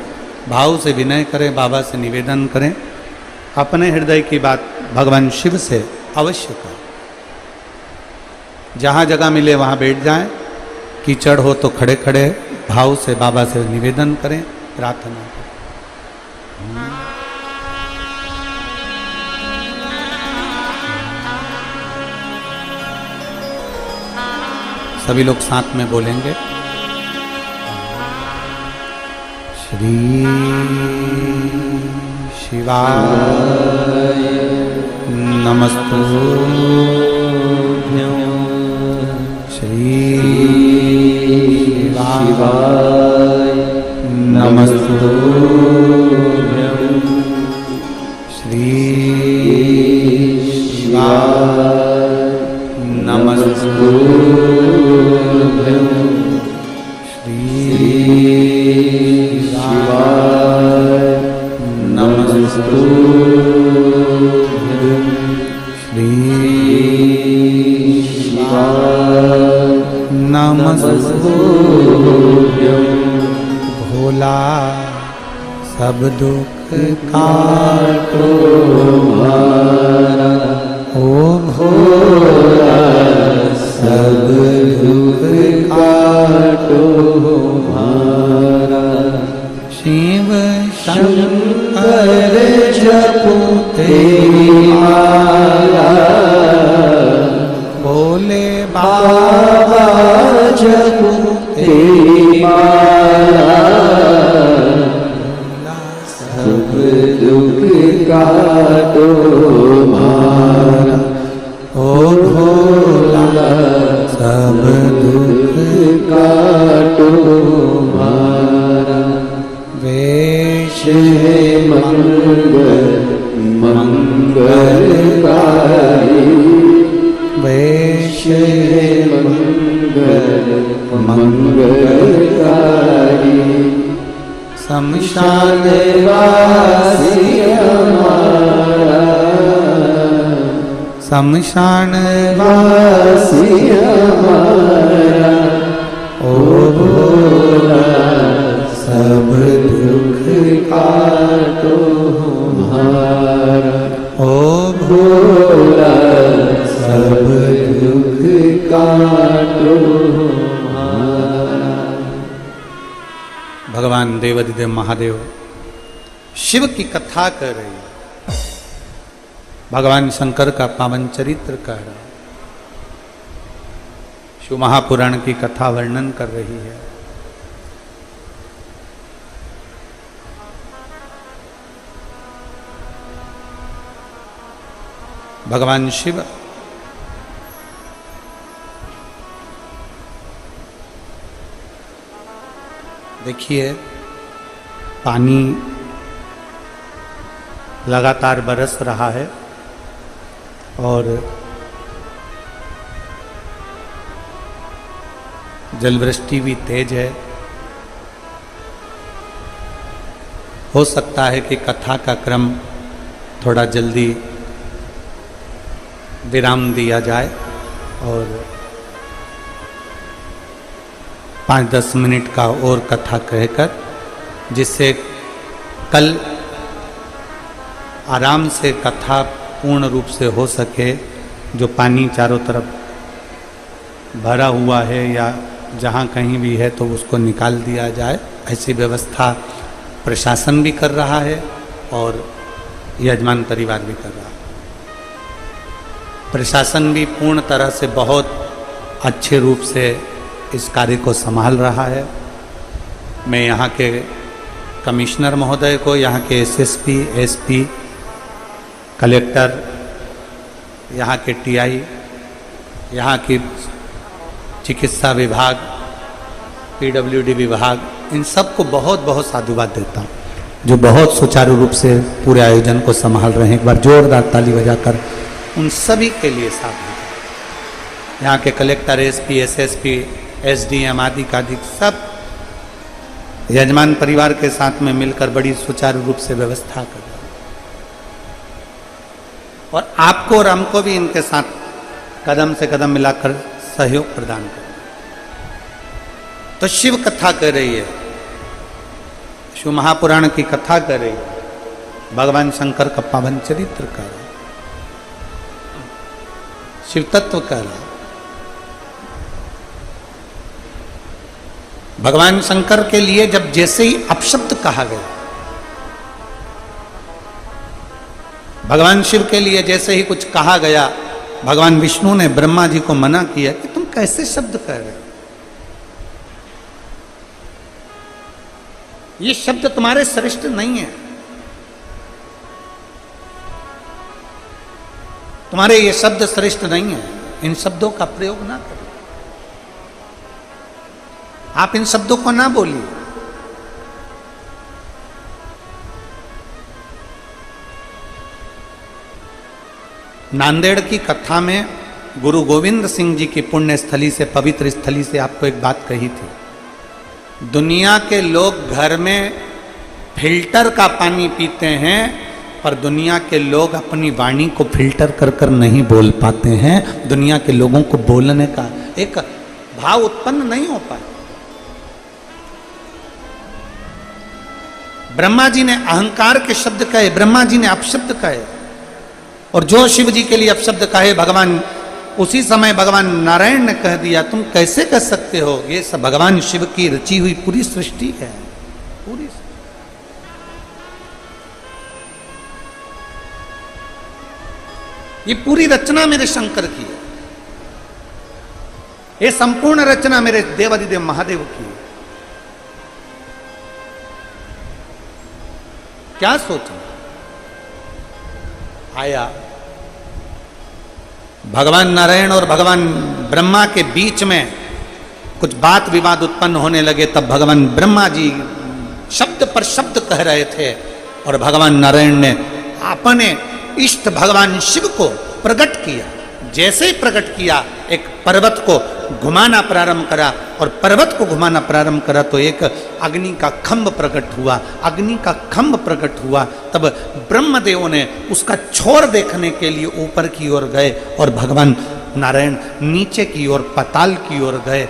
भाव से विनय करें, बाबा से निवेदन करें। अपने हृदय की बात भगवान शिव से अवश्य करें। जहाँ जगह मिले वहाँ बैठ जाएं। कीचड़ हो तो खड़े खड़े भाव से बाबा से निवेदन करें, प्रार्थना करें। सभी लोग साथ में बोलेंगे। श्री शिवाय नमस्तुभ्यं। श्री शिवाय नमस्तुभ्यं। श्री शिवाय नमस्तुभ्यं। श्री शिवाय नमस्तुभ्यं। श्री शिवाय नमस्तुभ्यं। भोला सब दुख काटो हमारा, ओ भोला सब दुख काटो हमारा। शिव शंकर जपो तेरी माला, भोले बाबा जपो तेरी माला। सब दुख काटो हमारा, ओ भोला सब दुख काटो हमारा। वेश मंगल मंगलकारी, वेश मंगल मंगलकारी। शमशान वासी हमारा, शमशान वासी हमारा। ओ भोला सब दुख काटो हमारा, ओ भोला सब दुख काटो हमारा। भगवान देवाधिदेव महादेव शिव की कथा कर रही है, भगवान शंकर का पावन चरित्र कह रहा है, शिव महापुराण की कथा वर्णन कर रही है। भगवान शिव देखिए पानी लगातार बरस रहा है और जलवृष्टि भी तेज है। हो सकता है कि कथा का क्रम थोड़ा जल्दी विराम दिया जाए और 5-10 मिनट का और कथा कहकर, जिससे कल आराम से कथा पूर्ण रूप से हो सके। जो पानी चारों तरफ भरा हुआ है या जहाँ कहीं भी है तो उसको निकाल दिया जाए, ऐसी व्यवस्था प्रशासन भी कर रहा है और यजमान परिवार भी कर रहा है। प्रशासन भी पूर्ण तरह से बहुत अच्छे रूप से इस कार्य को संभाल रहा है। मैं यहाँ के कमिश्नर महोदय को, यहाँ के एसएसपी, एसपी, कलेक्टर, यहाँ के टीआई, यहाँ की चिकित्सा विभाग, पीडब्ल्यूडी विभाग, इन सबको बहुत बहुत साधुवाद देता हूँ, जो बहुत सुचारू रूप से पूरे आयोजन को संभाल रहे हैं। एक बार जोरदार ताली बजाकर उन सभी के लिए साधु। यहाँ के कलेक्टर, एसपी, एसएसपी, एसडीएम आदि का अधिक सब यजमान परिवार के साथ में मिलकर बड़ी सुचारू रूप से व्यवस्था कर रहे हैं और आपको और हमको भी इनके साथ कदम से कदम मिलाकर सहयोग प्रदान कर। तो शिव कथा कर रही है, शिव महापुराण की कथा कर रही है, भगवान शंकर का पावन चरित्र कर रहा है, शिव तत्व कर रहा है। भगवान शंकर के लिए जब जैसे ही अपशब्द कहा गया, भगवान शिव के लिए जैसे ही कुछ कहा गया, भगवान विष्णु ने ब्रह्मा जी को मना किया कि तुम कैसे शब्द कह रहे हो? ये शब्द तुम्हारे श्रेष्ठ नहीं है, तुम्हारे ये शब्द श्रेष्ठ नहीं है, इन शब्दों का प्रयोग ना करो, आप इन शब्दों को ना बोलिए। नांदेड़ की कथा में गुरु गोविंद सिंह जी की पुण्य स्थली से, पवित्र स्थली से आपको एक बात कही थी। दुनिया के लोग घर में फिल्टर का पानी पीते हैं, पर दुनिया के लोग अपनी वाणी को फिल्टर कर कर नहीं बोल पाते हैं। दुनिया के लोगों को बोलने का एक भाव उत्पन्न नहीं हो पाया। ब्रह्मा जी ने अहंकार के शब्द कहे, ब्रह्मा जी ने अपशब्द कहे, और जो शिव जी के लिए अपशब्द कहे भगवान, उसी समय भगवान नारायण ने कह दिया तुम कैसे कह सकते हो, ये सब भगवान शिव की रची हुई पूरी सृष्टि है, पूरी। ये पूरी रचना मेरे शंकर की है, ये संपूर्ण रचना मेरे देवाधिदेव महादेव की है। क्या सोचा? आया भगवान नारायण और भगवान ब्रह्मा के बीच में कुछ बात विवाद उत्पन्न होने लगे, तब भगवान ब्रह्मा जी शब्द पर शब्द कह रहे थे और भगवान नारायण ने अपने इष्ट भगवान शिव को प्रकट किया। जैसे ही प्रकट किया, एक पर्वत को घुमाना प्रारंभ करा, और पर्वत को घुमाना प्रारंभ करा तो एक अग्नि का खंभ प्रकट हुआ। अग्नि का खंभ प्रकट हुआ, तब ब्रह्मदेव ने उसका छोर देखने के लिए ऊपर की ओर गए और भगवान नारायण नीचे की ओर पाताल की ओर गए।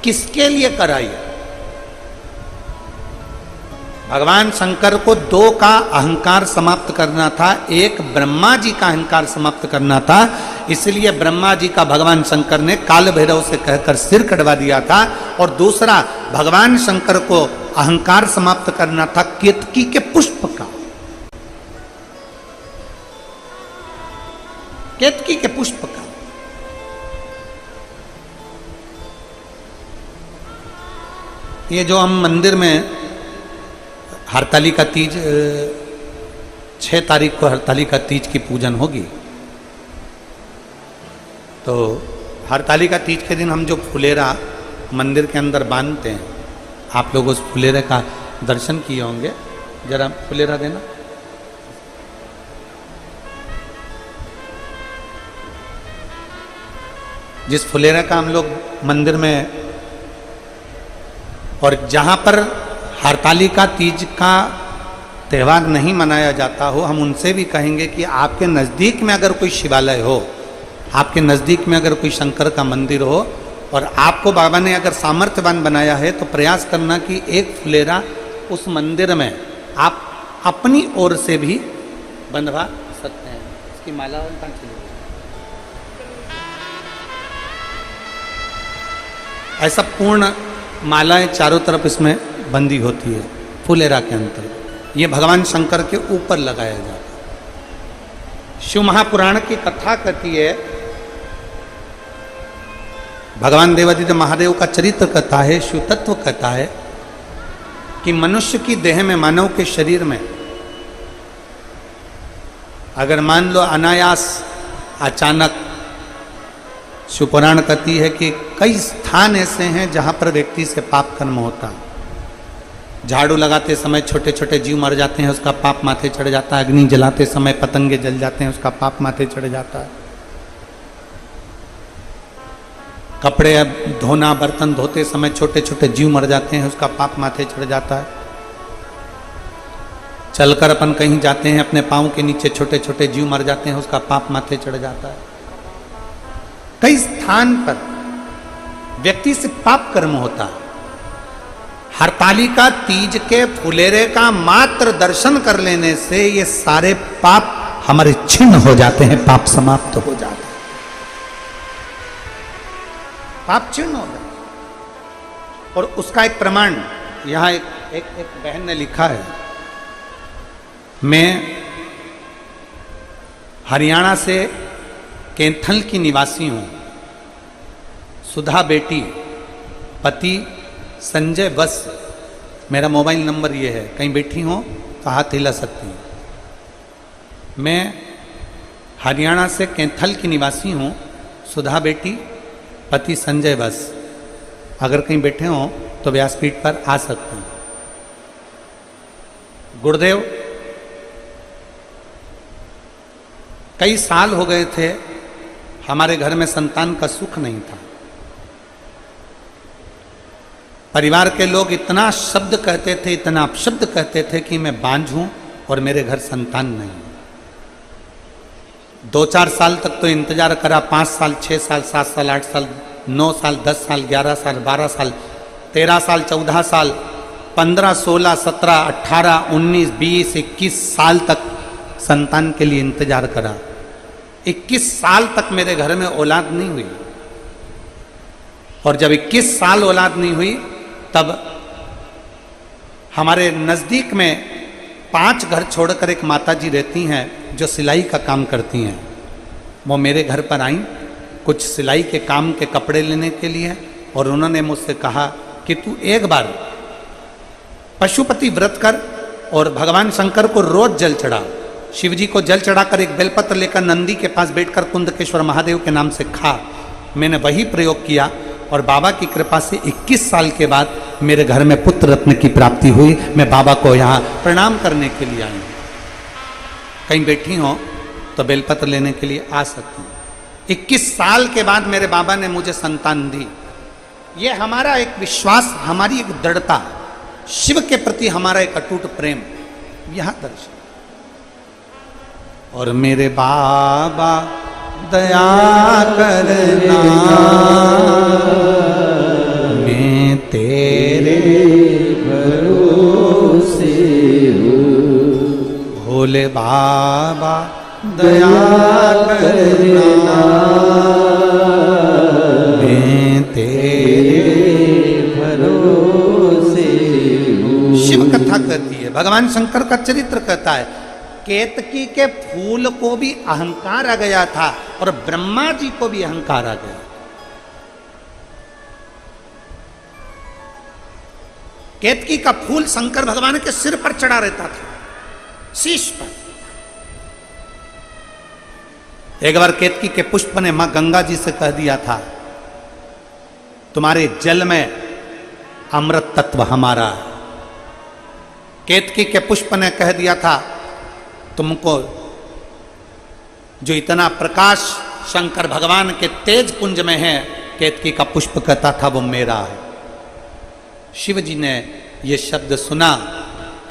किसके लिए कराई? भगवान शंकर को दो का अहंकार समाप्त करना था, एक ब्रह्मा जी का अहंकार समाप्त करना था। इसलिए ब्रह्मा जी का भगवान शंकर ने काल भैरव से कहकर सिर कटवा दिया था, और दूसरा भगवान शंकर को अहंकार समाप्त करना था केतकी के पुष्प का, केतकी के पुष्प का। ये जो हम मंदिर में हरतालिका तीज 6 तारीख को हरतालिका तीज की पूजन होगी, तो हरतालिका तीज के दिन हम जो फुलेरा मंदिर के अंदर बांधते हैं, आप लोग उस फुलेरे का दर्शन किए होंगे। जरा फुलेरा देना। जिस फुलेरा का हम लोग मंदिर में, और जहां पर हरतालिका तीज का त्यौहार नहीं मनाया जाता हो, हम उनसे भी कहेंगे कि आपके नज़दीक में अगर कोई शिवालय हो, आपके नज़दीक में अगर कोई शंकर का मंदिर हो, और आपको बाबा ने अगर सामर्थ्यवान बनाया है, तो प्रयास करना कि एक फुलेरा उस मंदिर में आप अपनी ओर से भी बंधवा सकते हैं। इसकी माला कहाँ चली? ऐसा पूर्ण मालाएं चारों तरफ इसमें बंदी होती है फुलेरा के अंतर्गत। ये भगवान शंकर के ऊपर लगाया जाता है। शिव महापुराण की कथा कहती है, भगवान देवादिदेव महादेव का चरित्र कथा है, शिव तत्व कथा है कि मनुष्य की देह में, मानव के शरीर में अगर मान लो अनायास अचानक, शिव पुराण कहती है कि कई स्थान ऐसे हैं जहां पर व्यक्ति से पाप कर्म होता है। झाड़ू लगाते समय छोटे छोटे जीव मर जाते हैं, उसका पाप माथे चढ़ जाता है। अग्नि जलाते समय पतंगे जल जाते हैं, उसका पाप माथे चढ़ जाता है। कपड़े धोना, बर्तन धोते समय छोटे छोटे जीव मर जाते हैं, उसका पाप माथे चढ़ जाता है। चलकर अपन कहीं जाते हैं, अपने पाँव के नीचे छोटे छोटे जीव मर जाते हैं, उसका पाप माथे चढ़ जाता है। कई स्थान पर व्यक्ति से पाप कर्म होता है। हरतालिका तीज के फुलेरे का मात्र दर्शन कर लेने से ये सारे पाप हमारे छिन्न हो जाते हैं, पाप समाप्त हो जाते हैं, पाप छिन्न हो जाते हैं। और उसका एक प्रमाण यहां एक बहन ने लिखा है। मैं हरियाणा से कैथल की निवासी हूं। सुधा बेटी, पति संजय बस। मेरा मोबाइल नंबर ये है, कहीं बैठी हो तो हाथ हिला सकती हैं। मैं हरियाणा से कैथल की निवासी हूँ। सुधा बेटी, पति संजय बस। अगर कहीं बैठे हो तो व्यासपीठ पर आ सकते हैं। गुरुदेव, कई साल हो गए थे, हमारे घर में संतान का सुख नहीं था। परिवार के लोग इतना शब्द कहते थे, इतना अपशब्द कहते थे कि मैं बांझ हूं और मेरे घर संतान नहीं। 2-4 साल तक तो इंतजार करा, 5 साल, 6 साल, 7 साल, 8 साल, 9 साल, 10 साल, 11 साल, 12 साल, 13 साल, 14 साल, 15, 16, 17, 18, 19, 20, 21 साल तक संतान के लिए इंतजार करा। 21 साल तक मेरे घर में औलाद नहीं हुई। और जब 21 साल औलाद नहीं हुई, तब हमारे नज़दीक में 5 घर छोड़कर एक माताजी रहती हैं जो सिलाई का काम करती हैं। वो मेरे घर पर आई कुछ सिलाई के काम के कपड़े लेने के लिए, और उन्होंने मुझसे कहा कि तू एक बार पशुपति व्रत कर और भगवान शंकर को रोज जल चढ़ा। शिव जी को जल चढ़ाकर एक बेलपत्र लेकर नंदी के पास बैठकर कुंदकेश्वर महादेव के नाम से खा। मैंने वही प्रयोग किया और बाबा की कृपा से 21 साल के बाद मेरे घर में पुत्र रत्न की प्राप्ति हुई। मैं बाबा को यहाँ प्रणाम करने के लिए आई। कहीं बैठी हो तो बेलपत्र लेने के लिए आ सकती हूँ। 21 साल के बाद मेरे बाबा ने मुझे संतान दी। ये हमारा एक विश्वास, हमारी एक दृढ़ता, शिव के प्रति हमारा एक अटूट प्रेम यह दर्शन। और मेरे बाबा दया करना, मैं तेरे भरोसे हूँ। भोले बाबा दया करना, मैं तेरे भरोसे हूँ। शिव कथा कहती है, भगवान शंकर का चरित्र कहता है। केतकी के फूल को भी अहंकार आ गया था और ब्रह्मा जी को भी अहंकार आ गया। केतकी का फूल शंकर भगवान के सिर पर चढ़ा रहता था, शीश पर। एक बार केतकी के पुष्प ने मां गंगा जी से कह दिया था, तुम्हारे जल में अमृत तत्व हमारा है। केतकी के पुष्प ने कह दिया था, तुमको जो इतना प्रकाश शंकर भगवान के तेज पुंज में है, केतकी का पुष्प कहता था वो मेरा है। शिव जी ने ये शब्द सुना,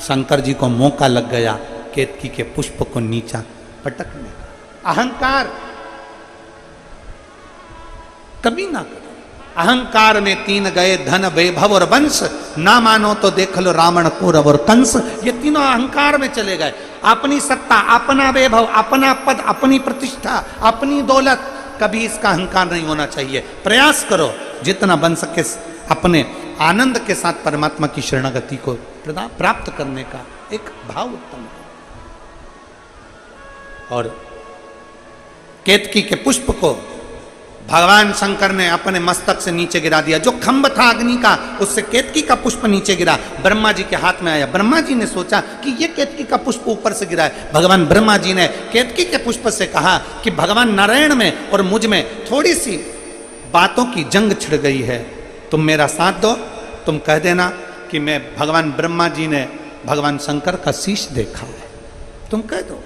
शंकर जी को मौका लग गया केतकी के पुष्प को नीचा पटकने का। अहंकार कभी ना करो। अहंकार में 3 गए, धन, वैभव और वंश। ना मानो तो देख लो रावण, कौरव और कंस। ये तीनों अहंकार में चले गए। अपनी सत्ता, अपना वैभव, अपना पद, अपनी प्रतिष्ठा, अपनी दौलत, कभी इसका अहंकार नहीं होना चाहिए। प्रयास करो जितना बन सके अपने आनंद के साथ परमात्मा की शरणागति को प्राप्त करने का एक भाव उत्पन्न करो। और केतकी के पुष्प को भगवान शंकर ने अपने मस्तक से नीचे गिरा दिया। जो खंभ था अग्नि का, उससे केतकी का पुष्प नीचे गिरा, ब्रह्मा जी के हाथ में आया। ब्रह्मा जी ने सोचा कि ये केतकी का पुष्प ऊपर से गिरा है। भगवान ब्रह्मा जी ने केतकी के पुष्प से कहा कि भगवान नारायण में और मुझ में थोड़ी सी बातों की जंग छिड़ गई है, तुम मेरा साथ दो। तुम कह देना कि मैं भगवान ब्रह्मा जी ने भगवान शंकर का शीश देखा है, तुम कह दो।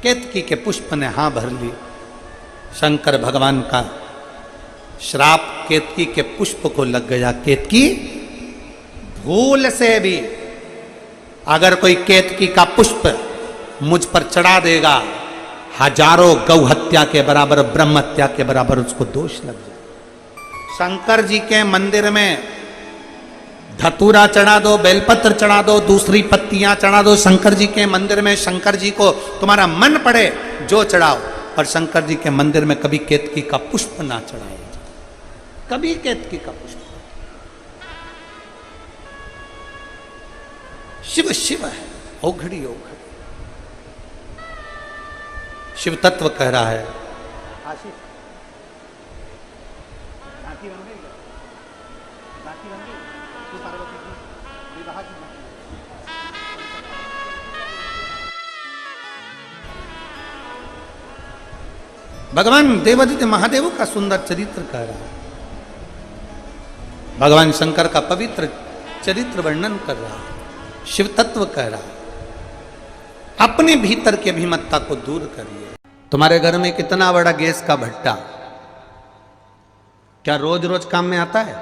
केतकी के पुष्प ने हाँ भर ली। शंकर भगवान का श्राप केतकी के पुष्प को लग गया। केतकी, भूल से भी अगर कोई केतकी का पुष्प मुझ पर चढ़ा देगा, हजारों गौ हत्या के बराबर, ब्रह्म हत्या के बराबर उसको दोष लग जाए। शंकर जी के मंदिर में धतूरा चढ़ा दो, बेलपत्र चढ़ा दो, दूसरी पत्तियां चढ़ा दो। शंकर जी के मंदिर में शंकर जी को तुम्हारा मन पड़े जो चढ़ाओ, और शंकर जी के मंदिर में कभी केतकी का पुष्प ना चढ़ाया जाए, कभी केतकी का पुष्प। शिव शिव है, औघड़ी औघड़ी। शिव तत्व कह रहा है। राखी बन गई, राखी बन गई तो पार्वती की विवाह की। भगवान देवादित्य महादेव का सुंदर चरित्र कह रहा है, भगवान शंकर का पवित्र चरित्र वर्णन कर रहा है, शिव तत्व कह रहा है। अपने भीतर की अभिमत्ता को दूर करिए। तुम्हारे घर में कितना बड़ा गैस का भट्टा, क्या रोज रोज काम में आता है?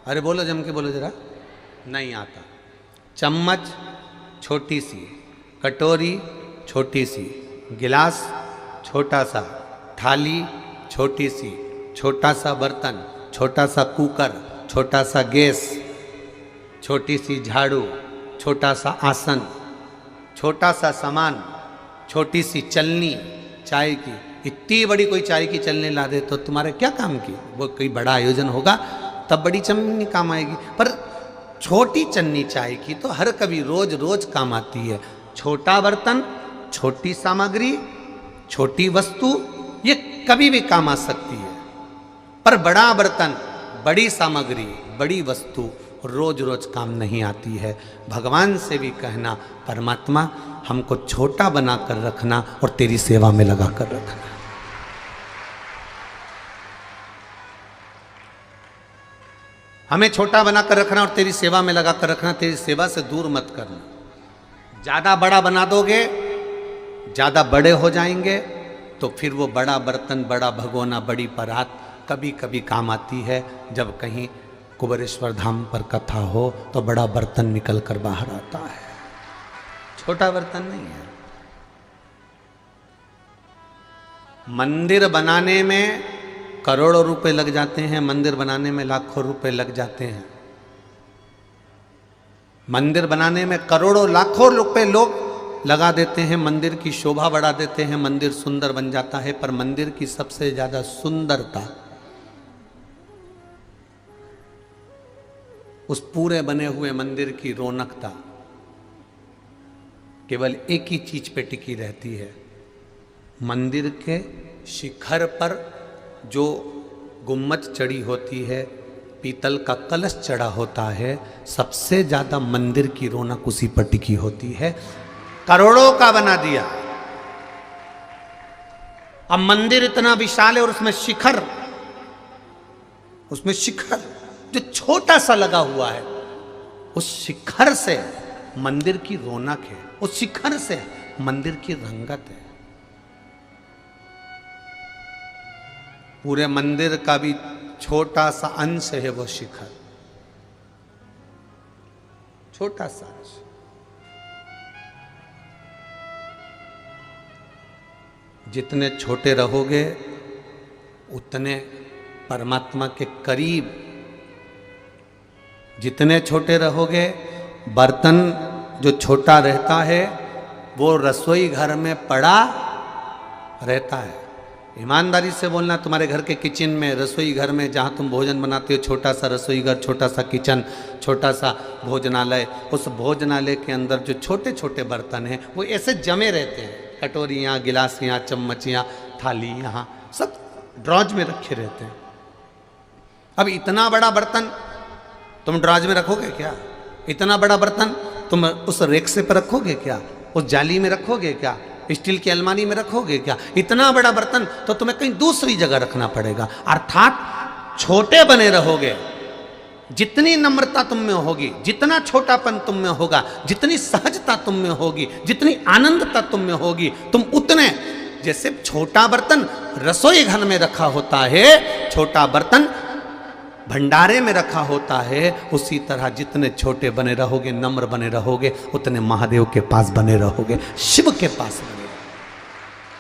अरे बोलो, जम के बोलो जरा। नहीं आता। चम्मच छोटी सी, कटोरी छोटी सी, गिलास छोटा सा, थाली छोटी सी, छोटा सा बर्तन, छोटा सा कुकर, छोटा सा गैस, छोटी सी झाड़ू, छोटा सा आसन, छोटा सा सामान, छोटी सी चलनी चाय की। इतनी बड़ी कोई चाय की चलनी ला दे तो तुम्हारे क्या काम की? वो कोई बड़ा आयोजन होगा तब बड़ी चलनी काम आएगी, पर छोटी चन्नी चाय की तो हर कभी रोज रोज काम आती है। छोटा बर्तन, छोटी सामग्री, छोटी वस्तु, ये कभी भी काम आ सकती है, पर बड़ा बर्तन, बड़ी सामग्री, बड़ी वस्तु रोज रोज काम नहीं आती है। भगवान से भी कहना, परमात्मा हमको छोटा बना कर रखना और तेरी सेवा में लगा कर रखना। हमें छोटा बना कर रखना और तेरी सेवा में लगा कर रखना, तेरी सेवा से दूर मत करना। ज्यादा बड़ा बना दोगे, ज्यादा बड़े हो जाएंगे तो फिर वो बड़ा बर्तन, बड़ा भगोना, बड़ी परात कभी कभी काम आती है। जब कहीं कुबेरेश्वर धाम पर कथा हो तो बड़ा बर्तन निकल कर बाहर आता है, छोटा बर्तन नहीं है। मंदिर बनाने में करोड़ों रुपए लग जाते हैं, मंदिर बनाने में लाखों रुपए लग जाते हैं। मंदिर बनाने में करोड़ों लाखों रुपए लोग लगा देते हैं, मंदिर की शोभा बढ़ा देते हैं, मंदिर सुंदर बन जाता है। पर मंदिर की सबसे ज्यादा सुंदरता उस पूरे बने हुए मंदिर की रौनकता केवल एक ही चीज पे टिकी रहती है। मंदिर के शिखर पर जो गुम्मत चढ़ी होती है, पीतल का कलश चढ़ा होता है, सबसे ज्यादा मंदिर की रौनक उसी पर टिकी होती है। करोड़ों का बना दिया, अब मंदिर इतना विशाल है और उसमें शिखर जो छोटा सा लगा हुआ है, उस शिखर से मंदिर की रौनक है, उस शिखर से मंदिर की रंगत है। पूरे मंदिर का भी छोटा सा अंश है वो शिखर, छोटा सा अंश। जितने छोटे रहोगे उतने परमात्मा के करीब, जितने छोटे रहोगे, बर्तन जो छोटा रहता है वो रसोई घर में पड़ा रहता है। ईमानदारी से बोलना, तुम्हारे घर के किचन में, रसोई घर में जहाँ तुम भोजन बनाते हो, छोटा सा रसोई घर, छोटा सा किचन, छोटा सा भोजनालय, उस भोजनालय के अंदर जो छोटे छोटे बर्तन हैं वो ऐसे जमे रहते हैं। कटोरियाँ, गिलासियाँ, चम्मचियाँ, थाली यहाँ सब ड्रॉज में रखे रहते हैं। अब इतना बड़ा बर्तन तुम ड्रॉज में रखोगे क्या? इतना बड़ा बर्तन तुम उस रेक्से पर रखोगे क्या? उस जाली में रखोगे क्या? स्टील की अलमारी में रखोगे क्या? इतना बड़ा बर्तन तो तुम्हें कहीं दूसरी जगह रखना पड़ेगा। अर्थात छोटे बने रहोगे, जितनी नम्रता तुम में होगी, जितना छोटापन तुम में होगा, जितनी सहजता तुम में होगी, जितनी आनंदता तुम में होगी, तुम उतने, जैसे छोटा बर्तन रसोई घर में रखा होता है, छोटा बर्तन भंडारे में रखा होता है, उसी तरह जितने छोटे बने रहोगे, नम्र बने रहोगे, उतने महादेव के पास बने रहोगे, शिव के पास बने रहोगे।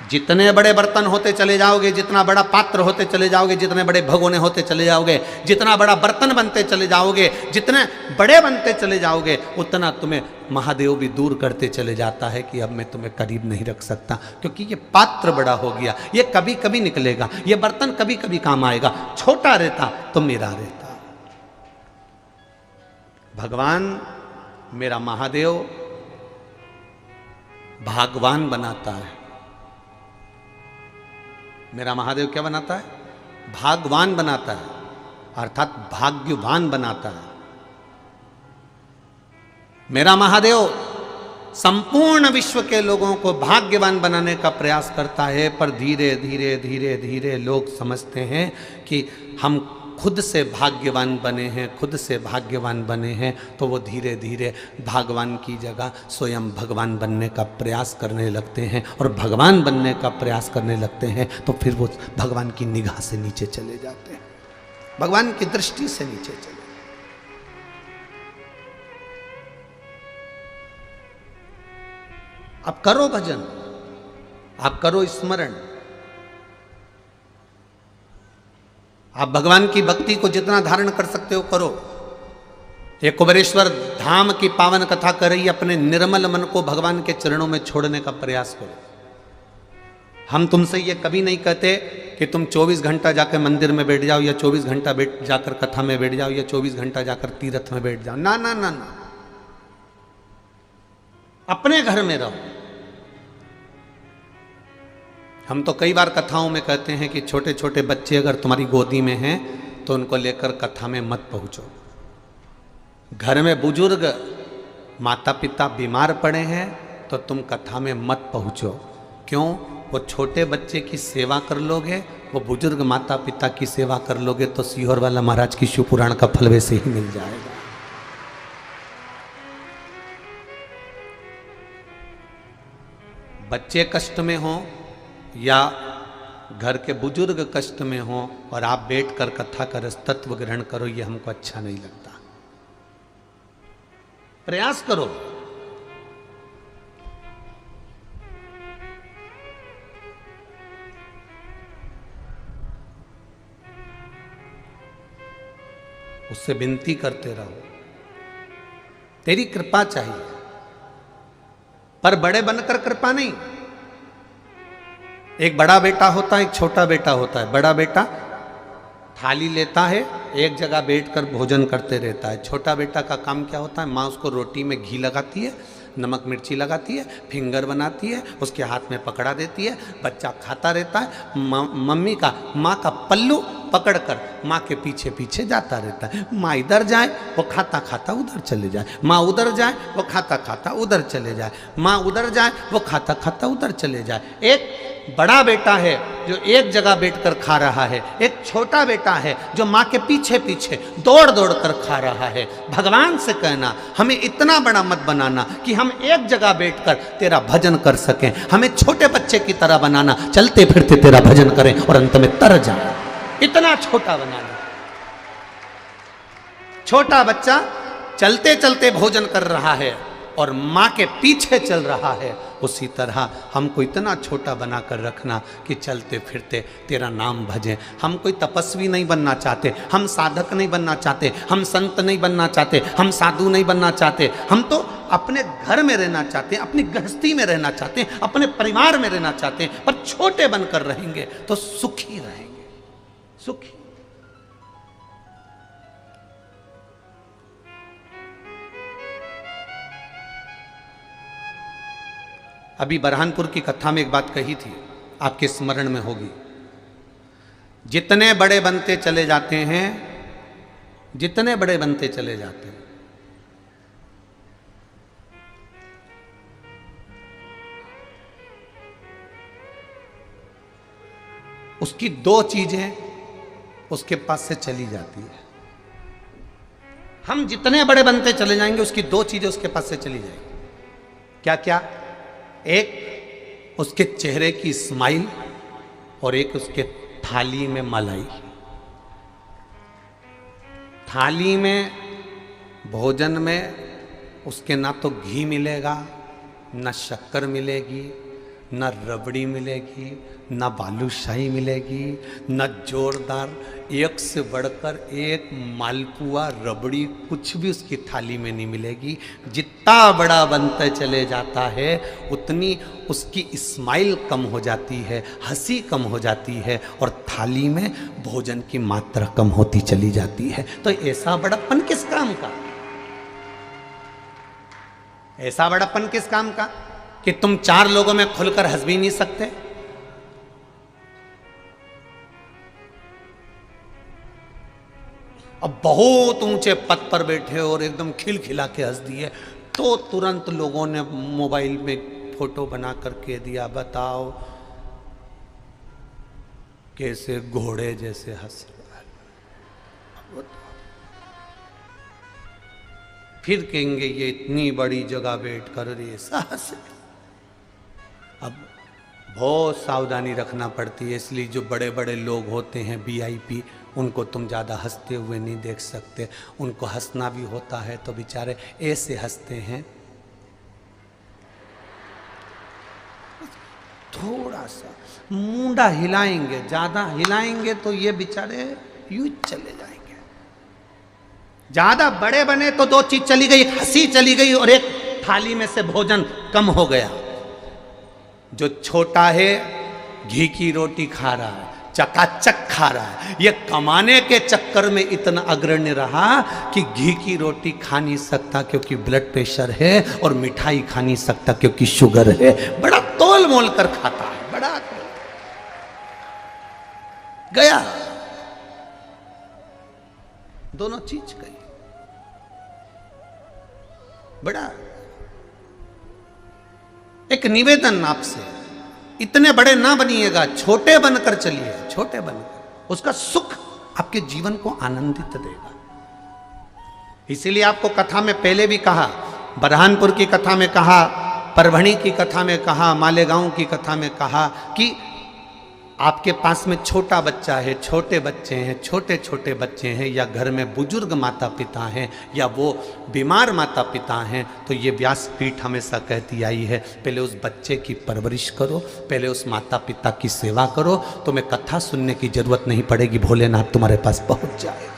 जितने बड़े बर्तन होते चले जाओगे, जितना बड़ा पात्र होते चले जाओगे, जितने बड़े भगोने होते चले जाओगे, जितना बड़ा बर्तन बनते चले जाओगे, जितने बड़े बनते चले जाओगे, उतना तुम्हें महादेव भी दूर करते चले जाता है कि अब मैं तुम्हें करीब नहीं रख सकता, क्योंकि ये पात्र बड़ा हो गया, ये कभी कभी निकलेगा, ये बर्तन कभी कभी काम आएगा। छोटा रहता तो मेरा रहता। भगवान मेरा महादेव भागवान बनाता है। मेरा महादेव क्या बनाता है? भागवान बनाता है। अर्थात भाग्यवान बनाता है। मेरा महादेव संपूर्ण विश्व के लोगों को भाग्यवान बनाने का प्रयास करता है, पर धीरे धीरे धीरे धीरे लोग समझते हैं कि हम खुद से भाग्यवान बने हैं, खुद से भाग्यवान बने हैं, तो वो धीरे धीरे भगवान की जगह स्वयं भगवान बनने का प्रयास करने लगते हैं। और भगवान बनने का प्रयास करने लगते हैं तो फिर वो भगवान की निगाह से नीचे चले जाते हैं, भगवान की दृष्टि से नीचे चले। आप करो भजन, आप करो स्मरण, आप भगवान की भक्ति को जितना धारण कर सकते हो करो। ये कुबेरेश्वर धाम की पावन कथा कर रही, अपने निर्मल मन को भगवान के चरणों में छोड़ने का प्रयास करो। हम तुमसे ये कभी नहीं कहते कि तुम 24 घंटा जाकर मंदिर में बैठ जाओ, या 24 घंटा जाकर कथा में बैठ जाओ, या 24 घंटा जाकर तीर्थ में बैठ जाओ। ना ना ना ना, अपने घर में रहो। हम तो कई बार कथाओं में कहते हैं कि छोटे छोटे बच्चे अगर तुम्हारी गोदी में हैं तो उनको लेकर कथा में मत पहुंचो। घर में बुजुर्ग माता पिता बीमार पड़े हैं तो तुम कथा में मत पहुंचो। क्यों? वो छोटे बच्चे की सेवा कर लोगे, वो बुजुर्ग माता पिता की सेवा कर लोगे तो सीहोर वाला महाराज की शिव पुराण का फल वैसे ही मिल जाएगा। बच्चे कष्ट में हो या घर के बुजुर्ग कष्ट में हो और आप बैठकर कथा का रस तत्व ग्रहण करो, ये हमको अच्छा नहीं लगता। प्रयास करो। उससे विनती करते रहो, तेरी कृपा चाहिए, पर बड़े बनकर कृपा नहीं। एक बड़ा बेटा होता है, एक छोटा बेटा होता है। बड़ा बेटा थाली लेता है, एक जगह बैठकर भोजन करते रहता है। छोटा बेटा का काम क्या होता है? माँ उसको रोटी में घी लगाती है, नमक मिर्ची लगाती है, फिंगर बनाती है, उसके हाथ में पकड़ा देती है, बच्चा खाता रहता है। माँ का पल्लू पकड़कर माँ के पीछे पीछे जाता रहता है। माँ इधर जाए वो खाता खाता उधर चले जाए, माँ उधर जाए वो खाता खाता उधर चले जाए, माँ उधर जाए वो खाता खाता उधर चले जाए। एक बड़ा बेटा है जो एक जगह बैठकर खा रहा है, एक छोटा बेटा है जो माँ के पीछे पीछे दौड़ दौड़ कर खा रहा है। भगवान से कहना हमें इतना बड़ा मत बनाना कि हम एक जगह बैठकर तेरा भजन कर सकें, हमें छोटे बच्चे की तरह बनाना, चलते फिरते तेरा भजन करें और अंत में तर जाए। इतना छोटा बनाना। छोटा बच्चा चलते चलते भोजन कर रहा है और माँ के पीछे चल रहा है, उसी तरह हमको इतना छोटा बनाकर रखना कि चलते फिरते तेरा नाम भजें। हम कोई तपस्वी नहीं बनना चाहते, हम साधक नहीं बनना चाहते, हम संत नहीं बनना चाहते, हम साधु नहीं बनना चाहते। हम तो अपने घर में रहना चाहते हैं, अपनी गृहस्थी में रहना चाहते हैं, अपने परिवार में रहना चाहते हैं, पर छोटे बनकर रहेंगे तो सुखी रहेंगे, सुखी। अभी बरहानपुर की कथा में एक बात कही थी, आपके स्मरण में होगी। जितने बड़े बनते चले जाते हैं, जितने बड़े बनते चले जाते हैं, उसकी दो चीजें उसके पास से चली जाती है। हम जितने बड़े बनते चले जाएंगे उसकी दो चीजें उसके पास से चली जाएंगी। क्या क्या? एक उसके चेहरे की स्माइल और एक उसके थाली में मलाई। थाली में भोजन में उसके ना तो घी मिलेगा, ना शक्कर मिलेगी, ना रबड़ी मिलेगी, ना बालूशाही मिलेगी, ना जोरदार एक से बढ़कर एक मालपुआ रबड़ी कुछ भी उसकी थाली में नहीं मिलेगी। जितना बड़ा बनता चले जाता है उतनी उसकी स्माइल कम हो जाती है, हंसी कम हो जाती है और थाली में भोजन की मात्रा कम होती चली जाती है। तो ऐसा बड़प्पन किस काम का? ऐसा बड़प्पन किस काम का कि तुम चार लोगों में खुलकर हंस भी नहीं सकते? अब बहुत ऊंचे पद पर बैठे और एकदम खिलखिला के हंस दिए, तो तुरंत लोगों ने मोबाइल में फोटो बना करके दिया, बताओ कैसे घोड़े जैसे हंस रहा है। फिर कहेंगे ये इतनी बड़ी जगह बैठ कर ऐसा हंसे। अब बहुत सावधानी रखना पड़ती है, इसलिए जो बड़े बड़े लोग होते हैं VIP, उनको तुम ज़्यादा हंसते हुए नहीं देख सकते। उनको हंसना भी होता है तो बेचारे ऐसे हंसते हैं, थोड़ा सा मुंडा हिलाएंगे, ज़्यादा हिलाएंगे तो ये बेचारे यूं चले जाएंगे। ज़्यादा बड़े बने तो दो चीज चली गई, एक हंसी चली गई और एक थाली में से भोजन कम हो गया। जो छोटा है घी की रोटी खा रहा है, चकाचक खा रहा है, ये कमाने के चक्कर में इतना अग्रणी रहा कि घी की रोटी खा नहीं सकता क्योंकि ब्लड प्रेशर है, और मिठाई खा नहीं सकता क्योंकि शुगर है। बड़ा तोल मोल कर खाता है, बड़ा गया, दोनों चीज गई। बड़ा एक निवेदन आपसे, इतने बड़े ना बनिएगा, छोटे बनकर चलिए, छोटे बनकर। उसका सुख आपके जीवन को आनंदित देगा। इसीलिए आपको कथा में पहले भी कहा, बरहानपुर की कथा में कहा, परभणी की कथा में कहा, मालेगांव की कथा में कहा कि आपके पास में छोटा बच्चा है, छोटे बच्चे हैं, छोटे छोटे बच्चे हैं, या घर में बुजुर्ग माता पिता हैं, या वो बीमार माता पिता हैं, तो ये व्यासपीठ हमेशा कहती आई है, पहले उस बच्चे की परवरिश करो, पहले उस माता पिता की सेवा करो, तुम्हें कथा सुनने की जरूरत नहीं पड़ेगी, भोलेनाथ तुम्हारे पास पहुंच जाएगा।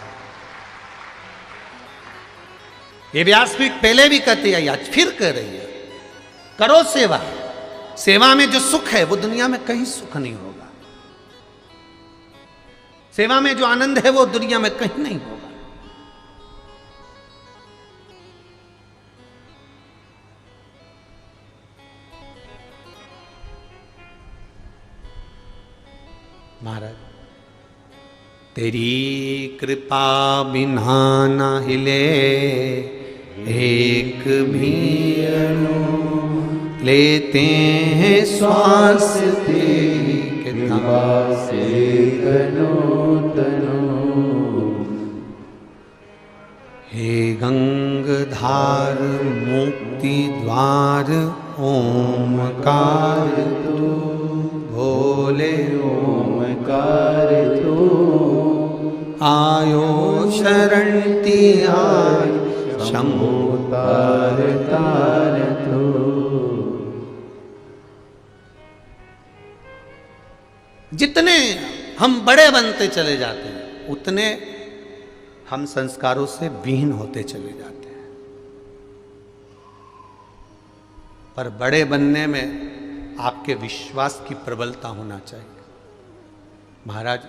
ये व्यासपीठ पहले भी कहती आई, आज फिर कह रही है, करो सेवा। सेवा में जो सुख है वो दुनिया में कहीं सुख नहीं होगा। सेवा में जो आनंद है वो दुनिया में कहीं नहीं होगा। महाराज, तेरी कृपा बिना ना हिले एक भी अणु, लेते हैं श्वास तेरी कृपा से तनो तनो। हे गंगधार मुक्ति द्वार ओमकार तू, भोले ओमकार तू, आयो शरण तिहार शंभु तार तार तू। जितने हम बड़े बनते चले जाते हैं, उतने हम संस्कारों से विहीन होते चले जाते हैं। पर बड़े बनने में आपके विश्वास की प्रबलता होना चाहिए। महाराज,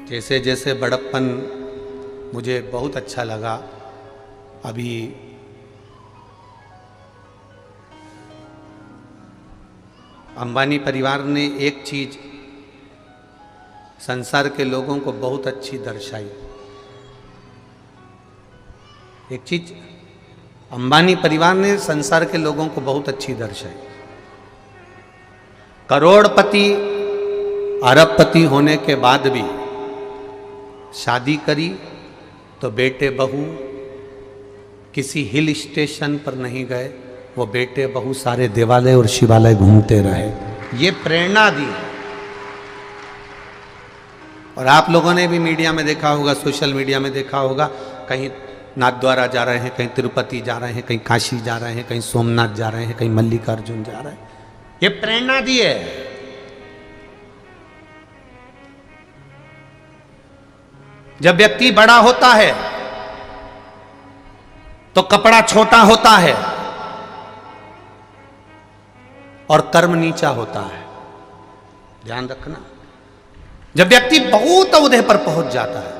जैसे जैसे बड़प्पन मुझे बहुत अच्छा लगा। अभी अंबानी परिवार ने एक चीज संसार के लोगों को बहुत अच्छी दर्शाई। एक चीज अंबानी परिवार ने संसार के लोगों को बहुत अच्छी दर्शाई। करोड़पति अरबपति होने के बाद भी शादी करी तो बेटे बहू किसी हिल स्टेशन पर नहीं गए, वो बेटे बहू सारे देवालय और शिवालय घूमते रहे। ये प्रेरणा दी। और आप लोगों ने भी मीडिया में देखा होगा, सोशल मीडिया में देखा होगा, कहीं नाथद्वारा जा रहे हैं, कहीं तिरुपति जा रहे हैं, कहीं काशी जा रहे हैं, कहीं सोमनाथ जा रहे हैं, कहीं मल्लिकार्जुन जा रहे हैं। ये प्रेरणा दी है। जब व्यक्ति बड़ा होता है तो कपड़ा छोटा होता है और कर्म नीचा होता है। ध्यान रखना। जब व्यक्ति बहुत औहदे पर पहुंच जाता है,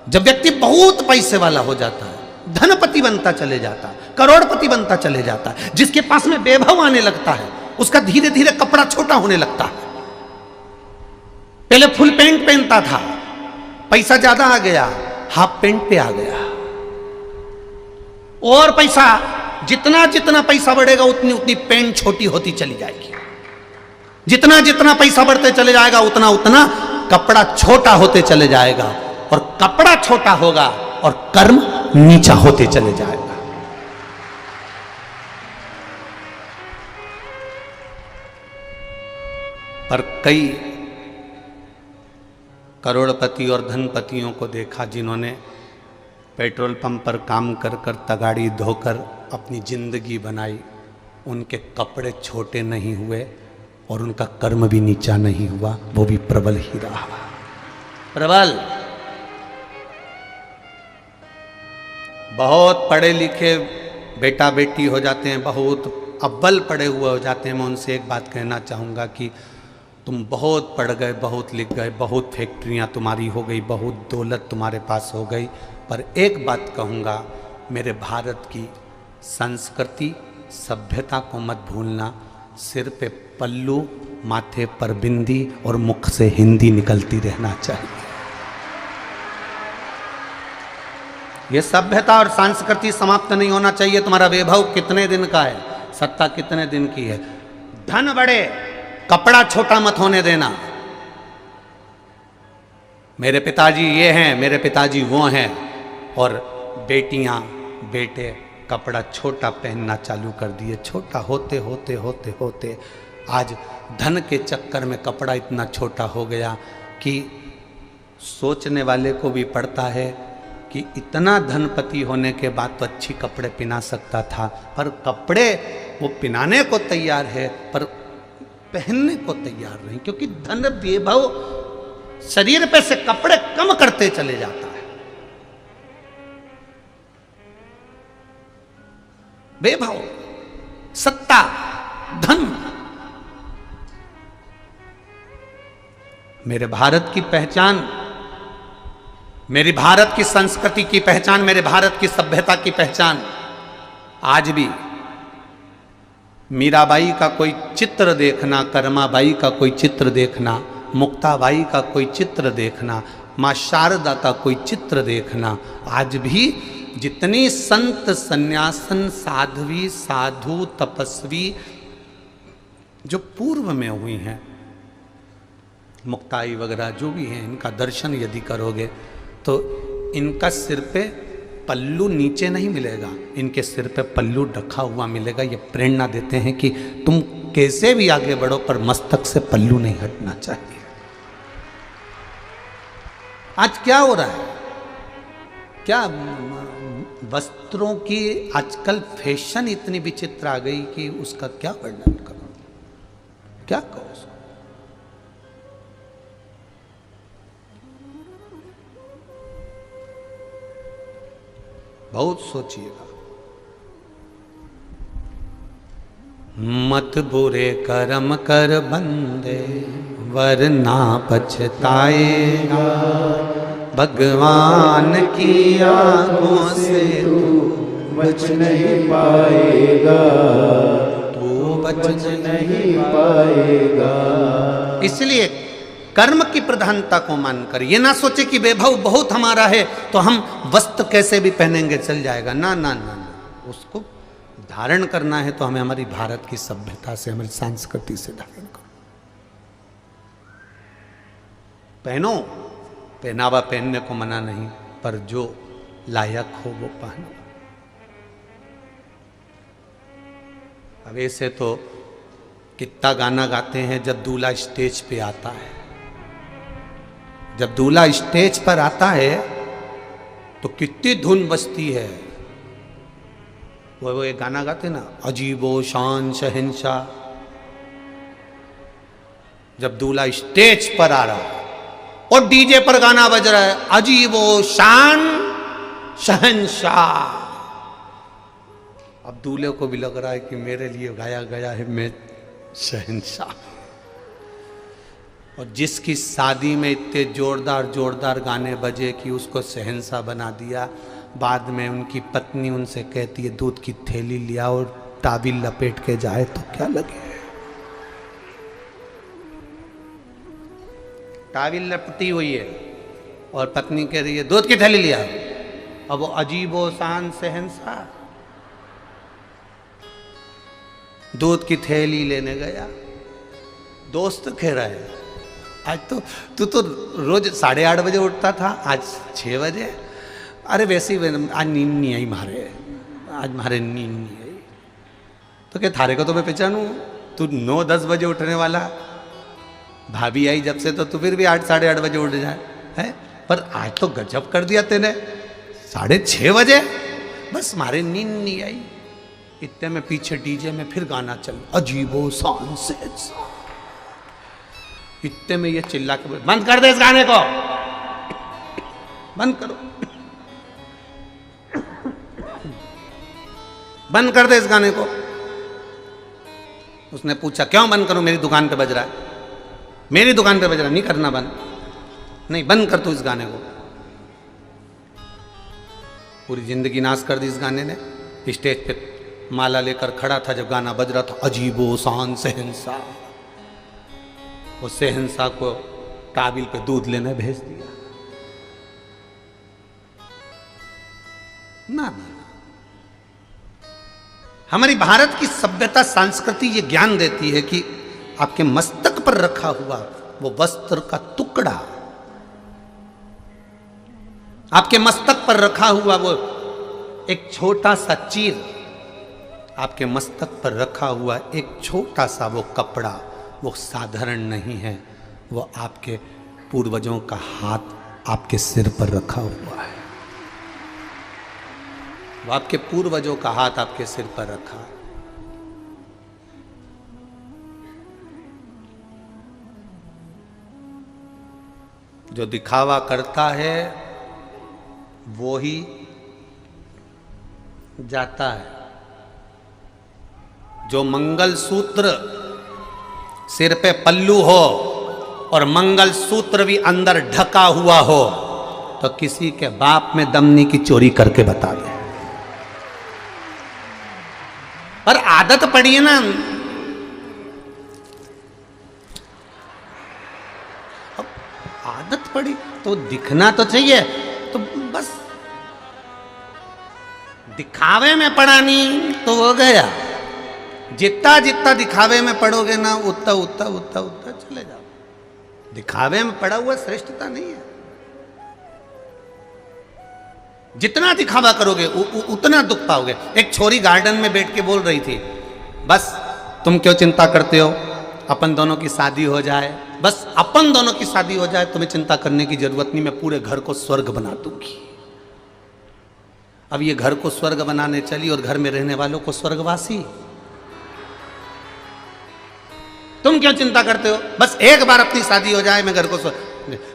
जब व्यक्ति बहुत पैसे वाला हो जाता है, धनपति बनता चले जाता है, करोड़पति बनता चले जाता है, जिसके पास में वैभव आने लगता है, उसका धीरे धीरे कपड़ा छोटा होने लगता है। पहले फुल पैंट पहनता था, पैसा ज्यादा आ गया, हाफ पैंट पे आ गया। और पैसा, जितना जितना पैसा बढ़ेगा उतनी उतनी पैंट छोटी होती चली जाएगी। जितना जितना पैसा बढ़ते चले जाएगा उतना उतना कपड़ा छोटा होते चले जाएगा, और कपड़ा छोटा होगा और कर्म नीचा होते चले जाएगा। पर कई करोड़पति और धनपतियों को देखा जिन्होंने पेट्रोल पंप पर काम कर कर तगाड़ी धोकर अपनी जिंदगी बनाई, उनके कपड़े छोटे नहीं हुए और उनका कर्म भी नीचा नहीं हुआ, वो भी प्रबल ही रहा। प्रबल। बहुत पढ़े लिखे बेटा बेटी हो जाते हैं, बहुत अव्वल पढ़े हुए हो जाते हैं। मैं उनसे एक बात कहना चाहूँगा कि तुम बहुत पढ़ गए, बहुत लिख गए, बहुत फैक्ट्रियाँ तुम्हारी हो गई, बहुत दौलत तुम्हारे पास हो गई, पर एक बात कहूँगा, मेरे भारत की संस्कृति सभ्यता को मत भूलना। सिर पे पल्लू, माथे पर बिंदी और मुख से हिंदी निकलती रहना चाहिए। ये सभ्यता और संस्कृति समाप्त नहीं होना चाहिए। तुम्हारा वैभव कितने दिन का है, सत्ता कितने दिन की है, धन बढ़े, कपड़ा छोटा मत होने देना। मेरे पिताजी ये हैं, मेरे पिताजी वो हैं, और बेटियां बेटे कपड़ा छोटा पहनना चालू कर दिए। छोटा होते होते होते होते आज धन के चक्कर में कपड़ा इतना छोटा हो गया कि सोचने वाले को भी पड़ता है कि इतना धनपति होने के बाद तो अच्छी कपड़े पहना सकता था, पर कपड़े वो पहनाने को तैयार है पर पहनने को तैयार नहीं, क्योंकि धन वैभव शरीर पे से कपड़े कम करते चले जाता है। वैभव, सत्ता, धन। मेरे भारत की पहचान, मेरी भारत की संस्कृति की पहचान, मेरे भारत की सभ्यता की पहचान आज भी मीराबाई का कोई चित्र देखना, कर्माबाई का कोई चित्र देखना, मुक्ताबाई का कोई चित्र देखना, माँ शारदा का कोई चित्र देखना, आज भी जितनी संत सन्यासन साध्वी साधु तपस्वी जो पूर्व में हुई हैं, मुक्ताई वगैरह जो भी हैं, इनका दर्शन यदि करोगे तो इनका सिर पे पल्लू नीचे नहीं मिलेगा, इनके सिर पे पल्लू ढका हुआ मिलेगा। ये प्रेरणा देते हैं कि तुम कैसे भी आगे बढ़ो पर मस्तक से पल्लू नहीं हटना चाहिए। आज क्या हो रहा है, क्या वस्त्रों की आजकल फैशन इतनी विचित्र आ गई कि उसका क्या वर्णन करो, क्या कहो। बहुत सोचिएगा। मत बुरे कर्म कर बंदे वरना पछताएगा, भगवान की आंखों से तू बच नहीं पाएगा, तू बच नहीं पाएगा। इसलिए कर्म की प्रधानता को मानकर ये ना सोचे कि वैभव बहुत हमारा है तो हम वस्त्र कैसे भी पहनेंगे चल जाएगा। ना ना ना ना, उसको धारण करना है तो हमें हमारी भारत की सभ्यता से, हमारी संस्कृति से धारण करो। पहनो, पहनावा पहनने को मना नहीं, पर जो लायक हो वो पहनो। अब ऐसे तो कितना गाना गाते हैं जब दूल्हा स्टेज पे आता है। जब दूल्हा स्टेज पर आता है तो कितनी धुन बजती है। वो एक गाना गाते ना, अजीबो शान शहंशाह। जब दूल्हा स्टेज पर आ रहा है और डीजे पर गाना बज रहा है, अजीबो शान शहंशाह। अब दूल्हे को भी लग रहा है कि मेरे लिए गाया गया है, मैं शहंशाह। और जिसकी शादी में इतने जोरदार जोरदार गाने बजे कि उसको शहंशाह बना दिया, बाद में उनकी पत्नी उनसे कहती है दूध की थैली लिया और ताबील लपेट के जाए तो क्या लगे। टाविल लपटी हुई है और पत्नी कह रही है दूध की थैली लिया। अब वो अजीबो शान शहंशाह दूध की थैली लेने गया। दोस्त कह रहा है आज तो तू तो रोज 8:30 बजे उठता था, आज 6 बजे। अरे वैसे ही आज नींद नहीं आई मारे, आज मारे नींद नहीं आई। तो क्या थारे को तो मैं पहचानूं, तू 9-10 बजे उठने वाला। भाभी आई जब से तो तू फिर भी 8-8:30 बजे उठ जाए है, पर आज तो गजब कर दिया तेने, 6:30 बजे। बस मारे नींद नहीं आई। इतने में पीछे डीजे में फिर गाना चल अजीबो शान से। इतने में ये चिल्ला के बोले बंद कर दे इस गाने को, बंद करो, बंद कर दे इस गाने को। उसने पूछा क्यों बंद करूं, मेरी दुकान पे बज रहा है, मेरी दुकान पे बज रहा है, नहीं करना बंद, नहीं बंद कर तू इस गाने को। पूरी जिंदगी नाश कर दी इस गाने ने। स्टेज पे माला लेकर खड़ा था जब गाना बज रहा था अजीबो शान शहंशाह। वो शहंशाह को टाबिल पे दूध लेने भेज दिया। ना हमारी भारत की सभ्यता संस्कृति ये ज्ञान देती है कि आपके मस्तक पर रखा हुआ वो वस्त्र का टुकड़ा, आपके मस्तक पर रखा हुआ वो एक छोटा सा चीर, आपके मस्तक पर रखा हुआ एक छोटा सा वो कपड़ा, वो साधारण नहीं है, वो आपके पूर्वजों का हाथ आपके सिर पर रखा हुआ है। वो आपके पूर्वजों का हाथ आपके सिर पर रखा है। जो दिखावा करता है वो ही जाता है। जो मंगल सूत्र सिर पे पल्लू हो और मंगल सूत्र भी अंदर ढका हुआ हो तो किसी के बाप में दमनी की चोरी करके बता दे। पर आदत पड़ी है ना, अब आदत पड़ी तो दिखना तो चाहिए, तो बस दिखावे में पड़ा नहीं तो हो गया। जितना जितना दिखावे में पड़ोगे ना उतना उतना उतना उतना चले जाओ। दिखावे में पड़ा हुआ श्रेष्ठता नहीं है। जितना दिखावा करोगे उतना दुख पाओगे। एक छोरी गार्डन में बैठ के बोल रही थी बस तुम क्यों चिंता करते हो, अपन दोनों की शादी हो जाए, बस अपन दोनों की शादी हो जाए, तुम्हें चिंता करने की जरूरत नहीं, मैं पूरे घर को स्वर्ग बना दूंगी। अब ये घर को स्वर्ग बनाने चली और घर में रहने वालों को स्वर्गवासी। तुम क्यों चिंता करते हो, बस एक बार अपनी शादी हो जाए, मैं घर को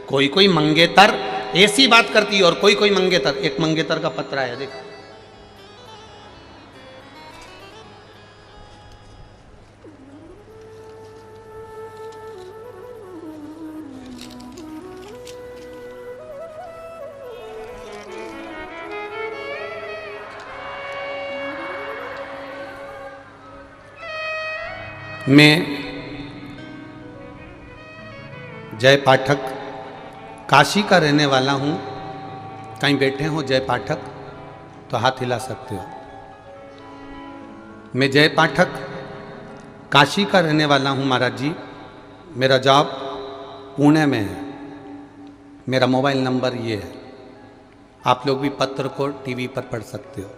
कोई कोई मंगेतर ऐसी बात करती है और कोई कोई मंगेतर, एक मंगेतर का पत्र आया देख, मैं जय पाठक काशी का रहने वाला हूँ। कहीं बैठे हो जय पाठक तो हाथ हिला सकते हो। मैं जय पाठक काशी का रहने वाला हूँ महाराज जी। मेरा जॉब पुणे में है। मेरा मोबाइल नंबर ये है, आप लोग भी पत्र को टीवी पर पढ़ सकते हो।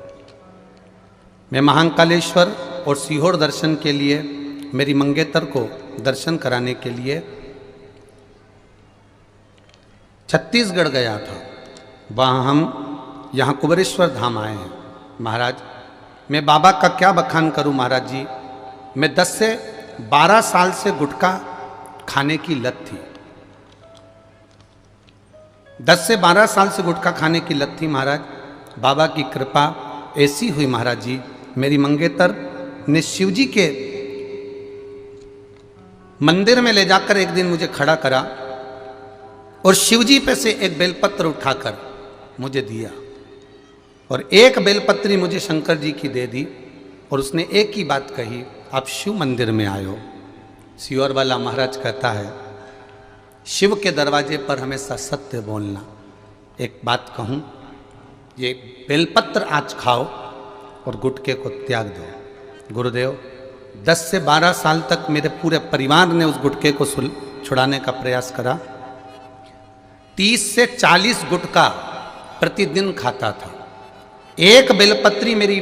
मैं महाकालेश्वर और सीहोर दर्शन के लिए, मेरी मंगेतर को दर्शन कराने के लिए छत्तीसगढ़ गया था। वहाँ हम यहाँ कुबेरेश्वर धाम आए हैं। महाराज मैं बाबा का क्या बखान करूँ महाराज जी। मैं 10 से 12 साल से गुटखा खाने की लत थी। 10 से 12 साल से गुटखा खाने की लत थी महाराज। बाबा की कृपा ऐसी हुई महाराज जी, मेरी मंगेतर ने शिव जी के मंदिर में ले जाकर एक दिन मुझे खड़ा करा और शिवजी पे से एक बेलपत्र उठाकर मुझे दिया और एक बेलपत्री मुझे शंकर जी की दे दी और उसने एक ही बात कही, आप शिव मंदिर में आए हो। सियोर वाला महाराज कहता है शिव के दरवाजे पर हमेशा सत्य बोलना। एक बात कहूँ, ये बेलपत्र आज खाओ और गुटखे को त्याग दो। गुरुदेव 10 से 12 साल तक मेरे पूरे परिवार ने उस गुटखे को छुड़ाने का प्रयास करा। 30 से 40 गुटखा प्रतिदिन खाता था। एक बेलपत्री मेरी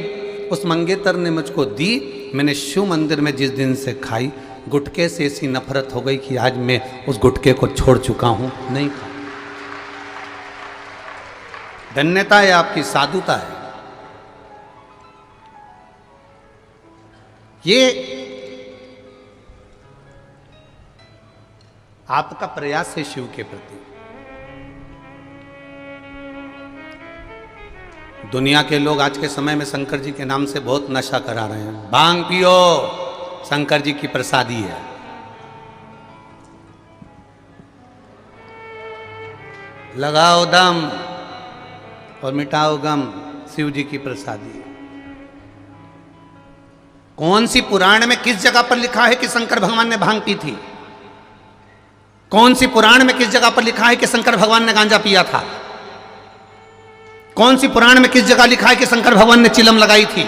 उस मंगेतर ने मुझको दी, मैंने शिव मंदिर में जिस दिन से खाई, गुटखे से ऐसी नफरत हो गई कि आज मैं उस गुटखे को छोड़ चुका हूं, नहीं खा। धन्यता है आपकी, साधुता है। ये आपका प्रयास है शिव के प्रति। दुनिया के लोग आज के समय में शंकर जी के नाम से बहुत नशा करा रहे हैं। भांग पियो, शंकर जी की प्रसादी है। लगाओ दम और मिटाओ गम, शिव जी की प्रसादी। कौन सी पुराण में किस जगह पर लिखा है कि शंकर भगवान ने भांग पी थी? कौन सी पुराण में किस जगह पर लिखा है कि शंकर भगवान ने गांजा पिया था? कौन सी पुराण में किस जगह लिखा है कि शंकर भगवान ने चिलम लगाई थी?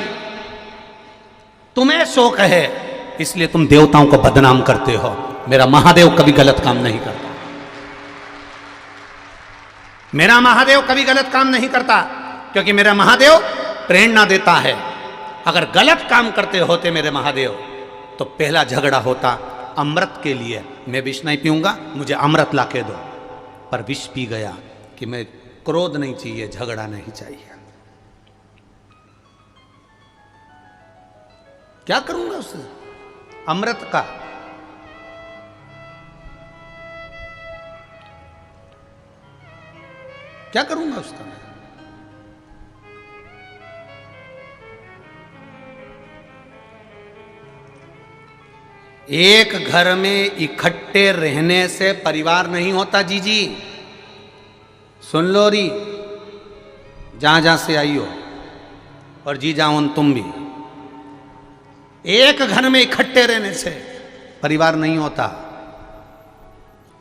तुम्हें शौक है इसलिए तुम देवताओं को बदनाम करते हो। मेरा महादेव कभी गलत काम नहीं करता। मेरा महादेव कभी गलत काम नहीं करता, क्योंकि मेरा महादेव प्रेरणा देता है। अगर गलत काम करते होते मेरे महादेव तो पहला झगड़ा होता अमृत के लिए। मैं विष नहीं पीऊंगा, मुझे अमृत ला के दो। पर विष पी गया कि मैं क्रोध नहीं चाहिए, झगड़ा नहीं चाहिए। क्या करूंगा उससे? अमृत का क्या करूंगा उसका? एक घर में इकट्ठे रहने से परिवार नहीं होता। जी सुन लो री, जहां जहां से आई हो, और जी जाओ तुम भी। एक घर में इकट्ठे रहने से परिवार नहीं होता।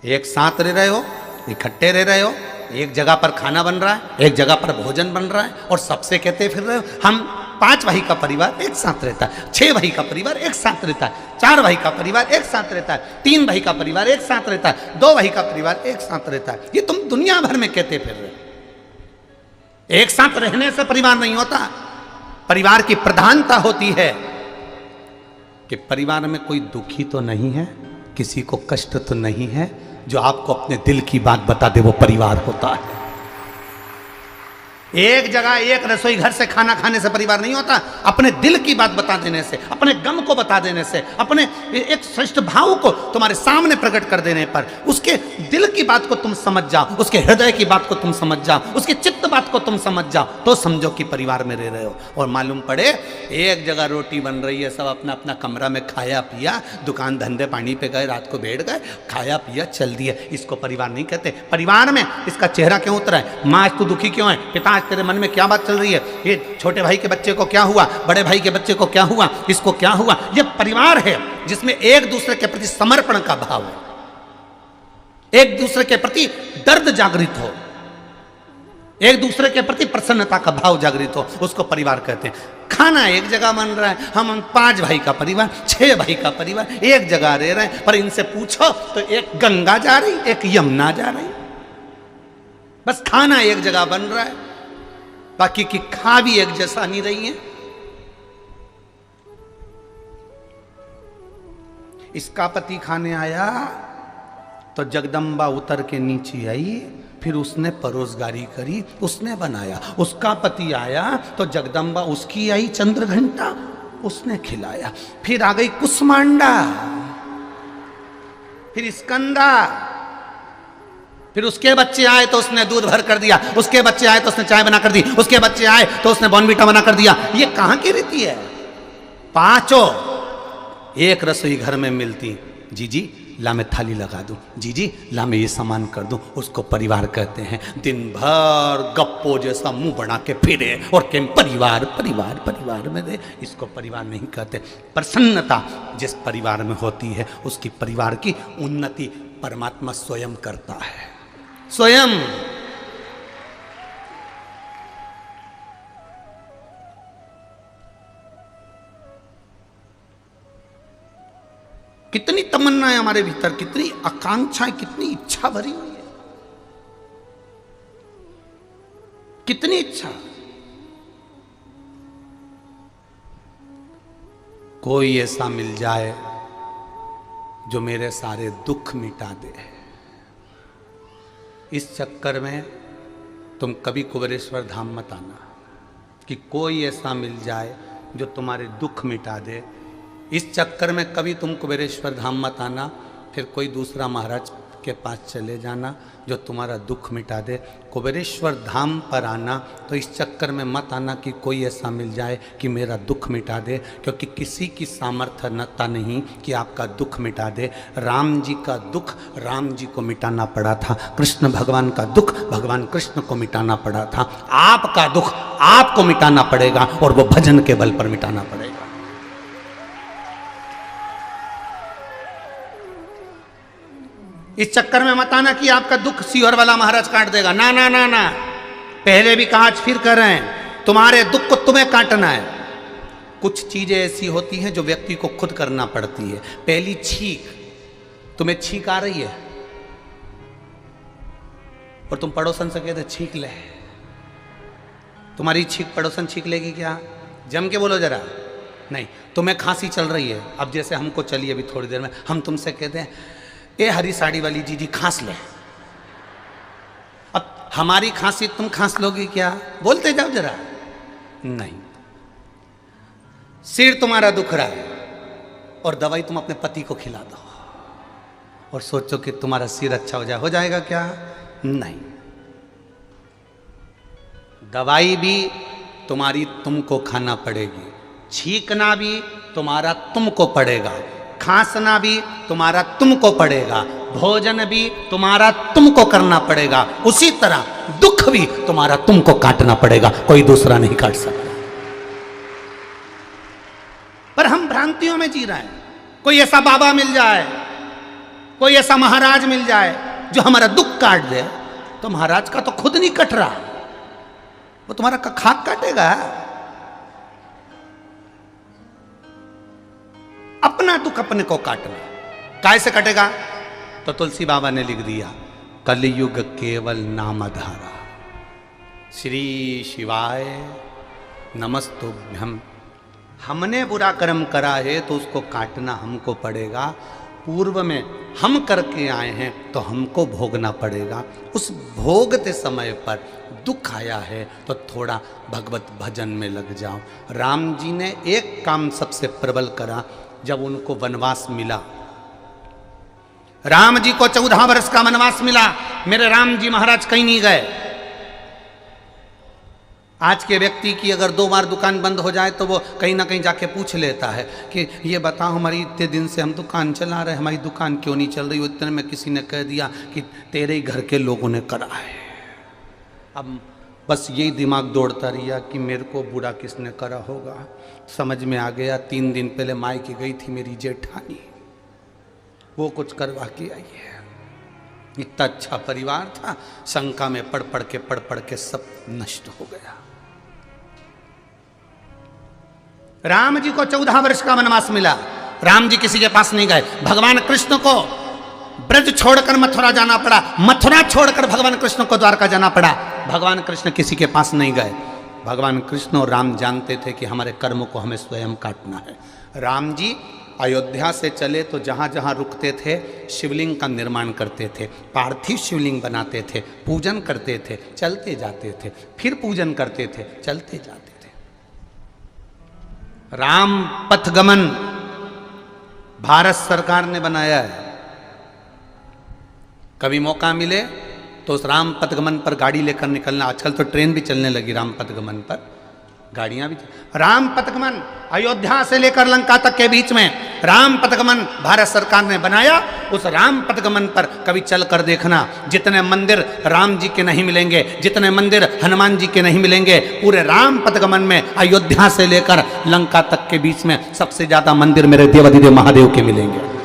एक साथ रह रहे हो, इकट्ठे रह रहे हो, एक जगह पर खाना बन रहा है, एक जगह पर भोजन बन रहा है, और सबसे कहते फिर रहे हो हम 5 भाई का परिवार एक साथ रहता है, 6 भाई का परिवार एक साथ रहता है, 4 भाई का परिवार एक साथ रहता है, 3 भाई का परिवार एक साथ रहता है, 2 भाई का परिवार एक साथ रहता है। ये तुम दुनिया भर में कहते फिर रहे हो। एक साथ रहने से परिवार नहीं होता। परिवार की प्रधानता होती है कि परिवार में कोई दुखी तो नहीं है, किसी को कष्ट तो नहीं है, जो आपको अपने दिल की बात बता दे, वो परिवार होता है। एक जगह एक रसोई घर से खाना खाने से परिवार नहीं होता। अपने दिल की बात बता देने से, अपने गम को बता देने से, अपने एक श्रेष्ठ भाव को तुम्हारे सामने प्रकट कर देने पर, उसके दिल की बात को तुम समझ जाओ, उसके हृदय की बात को तुम समझ जाओ, उसके चित्त बात को तुम समझ जाओ, तो समझो कि परिवार में रह रहे हो। और मालूम पड़े एक जगह रोटी बन रही है, सब अपना अपना कमरा में खाया पिया, दुकान धंधे पानी पे गए, रात को बैठ गए, खाया पिया चल दिया। इसको परिवार नहीं कहते। परिवार में इसका चेहरा क्यों उतरा है? माँ आज तू दुखी क्यों है? पिता आज तेरे मन में क्या बात चल रही है? ये छोटे भाई के बच्चे को क्या हुआ? बड़े भाई के बच्चे को क्या हुआ? इसको क्या हुआ? ये परिवार है जिसमें एक दूसरे के प्रति समर्पण का भाव है, एक दूसरे के प्रति दर्द जागृत हो, एक दूसरे के प्रति प्रसन्नता का भाव जागृत हो, उसको परिवार कहते हैं। खाना एक जगह बन रहा है, हम 5 भाई का परिवार, 6 भाई का परिवार एक जगह रह रहे हैं, पर इनसे पूछो तो एक गंगा जा रही, एक यमुना जा रही। बस खाना एक जगह बन रहा है, बाकी की खा भी एक जैसा नहीं रही है। इसका पति खाने आया तो जगदम्बा उतर के नीचे आई, फिर उसने परोसगारी करी, उसने बनाया। उसका पति आया तो जगदम्बा उसकी आई चंद्र घंटा, उसने खिलाया। फिर आ गई कुसमांडा, फिर स्कंदा, फिर उसके बच्चे आए तो उसने दूध भर कर दिया, उसके बच्चे आए तो उसने चाय बना कर दी, उसके बच्चे आए तो उसने बॉर्नवीटा बना कर दिया। ये कहां की रीति है? 5 एक रसोई घर में मिलती। जी ला मैं थाली लगा दूं, जी ला मैं ये सामान कर दूं, उसको परिवार कहते हैं। दिन भर गप्पो जैसा मुंह बना के फिरे और केम परिवार परिवार परिवार में दे, इसको परिवार नहीं कहते। प्रसन्नता जिस परिवार में होती है उसकी परिवार की उन्नति परमात्मा स्वयं करता है, स्वयं। कितनी तमन्नाएं हमारे भीतर, कितनी आकांक्षाएं, कितनी इच्छा भरी हुई है, कितनी इच्छा। कोई ऐसा मिल जाए जो मेरे सारे दुख मिटा दे। इस चक्कर में तुम कभी कुबेरेश्वर धाम मत आना कि कोई ऐसा मिल जाए जो तुम्हारे दुख मिटा दे। इस चक्कर में कभी तुम कुबेरेश्वर धाम मत आना, फिर कोई दूसरा महाराज के पास चले जाना जो तुम्हारा दुख मिटा दे। कुबेरेश्वर धाम पर आना तो इस चक्कर में मत आना कि कोई ऐसा मिल जाए कि मेरा दुख मिटा दे, क्योंकि किसी की सामर्थ्यता नहीं कि आपका दुख मिटा दे। राम जी का दुख राम जी को मिटाना पड़ा था, कृष्ण भगवान का दुख भगवान कृष्ण को मिटाना पड़ा था। आपका दुख आपको मिटाना पड़ेगा और वो भजन के बल पर मिटाना पड़ेगा। इस चक्कर में मत आना कि आपका दुख सीहोर वाला महाराज काट देगा। ना ना ना ना, पहले भी कहा, आज फिर कर रहे हैं, तुम्हारे दुख को तुम्हें काटना है। कुछ चीजें ऐसी होती हैं जो व्यक्ति को खुद करना पड़ती है। पहली छींक, तुम्हें छींक आ रही है और तुम पड़ोसन से कहते छींक ले, तुम्हारी छींक पड़ोसन छींक लेगी क्या? जम के बोलो जरा। नहीं, तुम्हें खांसी चल रही है, अब जैसे हमको चली अभी थोड़ी देर में, हम तुमसे कहते हैं ए हरी साड़ी वाली जीजी खांस ले, अब हमारी खांसी तुम खांस लोगी क्या? बोलते जाओ जरा। नहीं, सिर तुम्हारा दुख रहा है और दवाई तुम अपने पति को खिला दो और सोचो कि तुम्हारा सिर अच्छा हो जाए, हो जाएगा क्या? नहीं, दवाई भी तुम्हारी तुमको खाना पड़ेगी, छींकना भी तुम्हारा तुमको पड़ेगा, खांसना भी तुम्हारा तुमको पड़ेगा, भोजन भी तुम्हारा तुमको करना पड़ेगा। उसी तरह दुख भी तुम्हारा तुमको काटना पड़ेगा, कोई दूसरा नहीं काट सकता। पर हम भ्रांतियों में जी रहे हैं। कोई ऐसा बाबा मिल जाए, कोई ऐसा महाराज मिल जाए जो हमारा दुख काट दे, तो महाराज का तो खुद नहीं कट रहा, वो तुम्हारा खाक काटेगा। अपना दुख अपने को काटना, काय से कटेगा? तो तुलसी बाबा ने लिख दिया, कलयुग केवल नामधारा, श्री शिवाय नमस्तुभ्यम। हमने बुरा कर्म करा है तो उसको काटना हमको पड़ेगा। पूर्व में हम करके आए हैं तो हमको भोगना पड़ेगा। उस भोगते समय पर दुख आया है तो थोड़ा भगवत भजन में लग जाओ। राम जी ने एक काम सबसे प्रबल करा, जब उनको वनवास मिला, राम जी को 14 वर्ष का वनवास मिला, मेरे राम जी महाराज कहीं नहीं गए। आज के व्यक्ति की अगर 2 बार दुकान बंद हो जाए तो वो कहीं ना कहीं जाके पूछ लेता है कि ये बताओ, हमारी इतने दिन से हम दुकान चला रहे हैं, हमारी दुकान क्यों नहीं चल रही? इतने में किसी ने कह दिया कि तेरे ही घर के लोगों ने करा है। अब बस यही दिमाग दौड़ता रहा कि मेरे को बुरा किसने करा होगा। समझ में आ गया, 3 दिन पहले मायके गई थी मेरी जेठानी, वो कुछ करवा के आई है। इतना अच्छा परिवार था, शंका में पढ़ पढ़ के सब नष्ट हो गया। राम जी को 14 वर्ष का वनवास मिला, राम जी किसी के पास नहीं गए। भगवान कृष्ण को ब्रज छोड़कर मथुरा जाना पड़ा, मथुरा छोड़कर भगवान कृष्ण को द्वारका जाना पड़ा। भगवान कृष्ण किसी के पास नहीं गए। भगवान कृष्ण और राम जानते थे कि हमारे कर्मों को हमें स्वयं काटना है। राम जी अयोध्या से चले तो जहाँ जहाँ रुकते थे शिवलिंग का निर्माण करते थे, पार्थिव शिवलिंग बनाते थे, पूजन करते थे, चलते जाते थे, फिर पूजन करते थे, चलते जाते थे। राम पथगमन भारत सरकार ने बनाया है। कभी मौका मिले तो उस राम पथगमन पर गाड़ी लेकर निकलना। आजकल तो ट्रेन भी चलने लगी राम पथगमन पर, गाड़ियां भी। राम पथगमन अयोध्या से लेकर लंका तक के बीच में राम पथगमन भारत सरकार ने बनाया। उस राम पथगमन पर कभी चल कर देखना, जितने मंदिर राम जी के नहीं मिलेंगे, जितने मंदिर हनुमान जी के नहीं मिलेंगे, पूरे राम पथगमन में अयोध्या से लेकर लंका तक के बीच में सबसे ज्यादा मंदिर मेरे देवाधिदेव महादेव के मिलेंगे।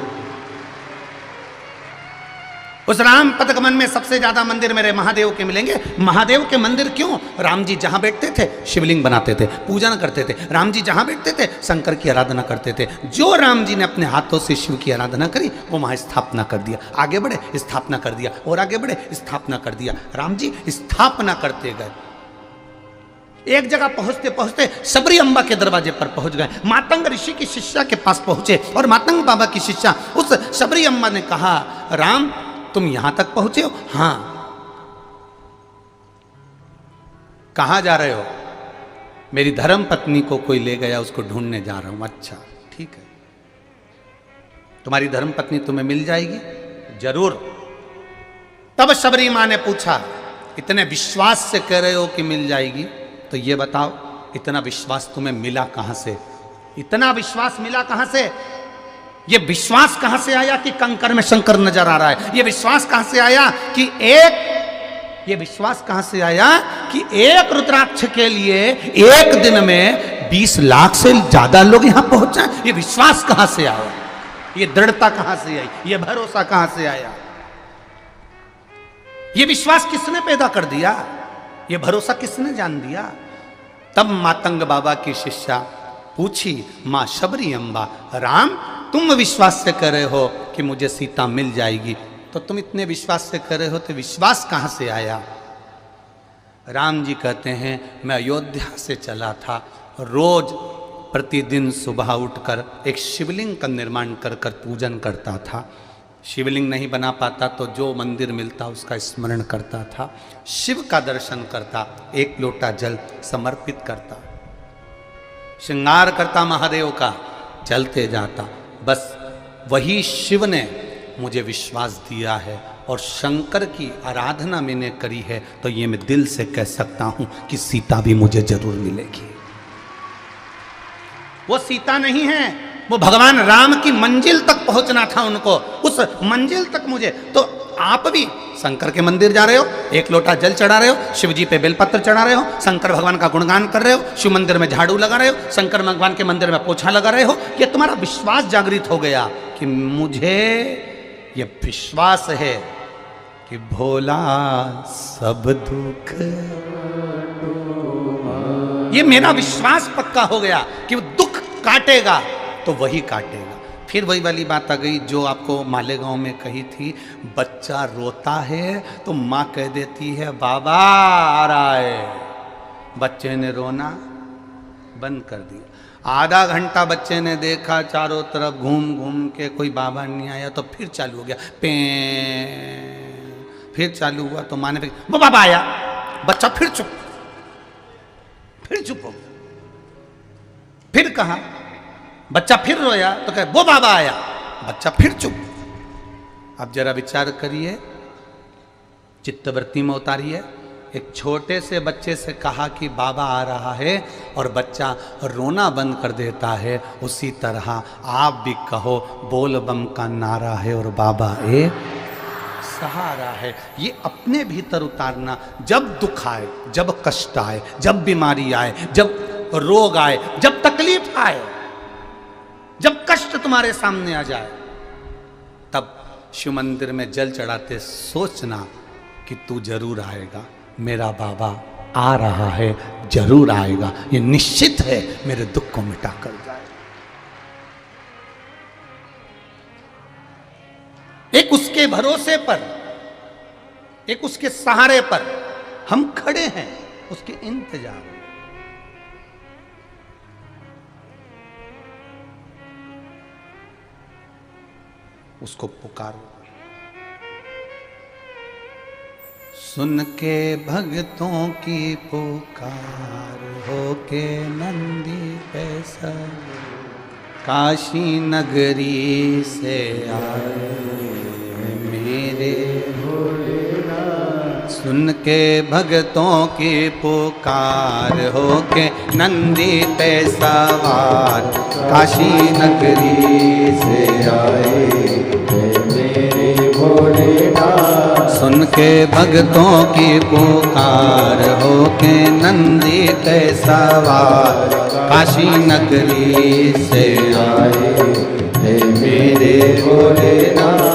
उस राम पदकमन में सबसे ज्यादा मंदिर मेरे महादेव के मिलेंगे। महादेव के मंदिर क्यों? राम जी जहां बैठते थे शिवलिंग बनाते थे, पूजन करते थे। राम जी जहां बैठते थे शंकर की आराधना करते थे। जो राम जी ने अपने हाथों से शिव की आराधना करी वो वहां स्थापना कर दिया। आगे बढ़े स्थापना कर दिया, और आगे बढ़े स्थापना कर दिया। राम जी स्थापना करते गए। एक जगह पहुंचते पहुंचते शबरी अम्बा के दरवाजे पर पहुंच गए। मातंग ऋषि की शिष्या के पास पहुंचे और मातंग बाबा की शिष्या उस शबरी अम्बा ने कहा, राम तुम यहां तक पहुंचे हो? हां। कहां जा रहे हो? मेरी धर्म पत्नी को कोई ले गया, उसको ढूंढने जा रहा हूं। अच्छा ठीक है, तुम्हारी धर्म पत्नी तुम्हें मिल जाएगी? जरूर। तब शबरी मां ने पूछा, इतने विश्वास से कह रहे हो कि मिल जाएगी, तो ये बताओ इतना विश्वास तुम्हें मिला कहां से? इतना विश्वास मिला कहां से? ये विश्वास कहां से आया कि कंकर में शंकर नजर आ रहा है? ये विश्वास कहां से आया कि ये विश्वास कहां से आया कि एक रुद्राक्ष के लिए एक दिन में 20 लाख से ज्यादा लोग यहां पहुंचे? ये विश्वास कहां से आया? ये दृढ़ता कहां से आई? ये भरोसा कहां से आया? ये विश्वास किसने पैदा कर दिया? ये भरोसा किसने जान दिया? तब मातंग बाबा की शिष्या पूछी, मां शबरी अम्बा, राम तुम विश्वास से कह रहे हो कि मुझे सीता मिल जाएगी, तो तुम इतने विश्वास से कह रहे हो तो विश्वास कहां से आया? राम जी कहते हैं, मैं अयोध्या से चला था, रोज प्रतिदिन सुबह उठकर एक शिवलिंग का निर्माण कर कर पूजन करता था। शिवलिंग नहीं बना पाता तो जो मंदिर मिलता उसका स्मरण करता था, शिव का दर्शन करता, एक लोटा जल समर्पित करता, श्रृंगार करता महादेव का, चलते जाता। बस वही शिव ने मुझे विश्वास दिया है और शंकर की आराधना मैंने करी है, तो ये मैं दिल से कह सकता हूं कि सीता भी मुझे जरूर मिलेगी। वो सीता नहीं है, वो भगवान राम की मंजिल तक पहुंचना था उनको, उस मंजिल तक मुझे। तो आप भी शंकर के मंदिर जा रहे हो, एक लोटा जल चढ़ा रहे हो, शिव जी पे बेलपत्र चढ़ा रहे हो, शंकर भगवान का गुणगान कर रहे हो, शिव मंदिर में झाड़ू लगा रहे हो, शंकर भगवान के मंदिर में पोछा लगा रहे हो, ये तुम्हारा विश्वास जागृत हो गया कि मुझे ये विश्वास है कि भोला सब दुख, ये मेरा विश्वास पक्का हो गया कि वो दुख काटेगा तो वही काटेगा। फिर वही वाली बात आ गई जो आपको मालेगांव में कही थी, बच्चा रोता है तो माँ कह देती है बाबा आ रहा है। बच्चे ने रोना बंद कर दिया। आधा घंटा बच्चे ने देखा चारों तरफ घूम घूम के, कोई बाबा नहीं आया, तो फिर चालू हो गया पे, फिर चालू हुआ तो माँ ने वो बाबा आया। बच्चा फिर चुप हो गया। फिर कहा, बच्चा फिर रोया तो कहे वो बाबा आया। बच्चा फिर चुप। अब जरा विचार करिए, चित्तवृत्ति में उतारिए। एक छोटे से बच्चे से कहा कि बाबा आ रहा है और बच्चा रोना बंद कर देता है, उसी तरह आप भी कहो बोल बम का नारा है और बाबा एक सहारा है। ये अपने भीतर उतारना। जब दुख आए, जब कष्ट आए, जब बीमारी आए, जब रोग आए, जब तकलीफ आए, जब कष्ट तुम्हारे सामने आ जाए, तब शिव मंदिर में जल चढ़ाते सोचना कि तू जरूर आएगा, मेरा बाबा आ रहा है, जरूर आएगा, ये निश्चित है, मेरे दुख को मिटा कर जाए। एक उसके भरोसे पर, एक उसके सहारे पर हम खड़े हैं, उसके इंतजार में। उसको पुकारो। सुन के भक्तों की पुकार, होके नंदी पैसा काशी नगरी से आए मेरे भोलेनाथ। सुन के भक्तों की पुकार, होके नंदी पे सवार काशी नगरी से आए मेरे भोलेनाथ। सुन के भक्तों की पुकार, होके नंदी पे सवार काशी नगरी से आए मेरे भोलेनाथ।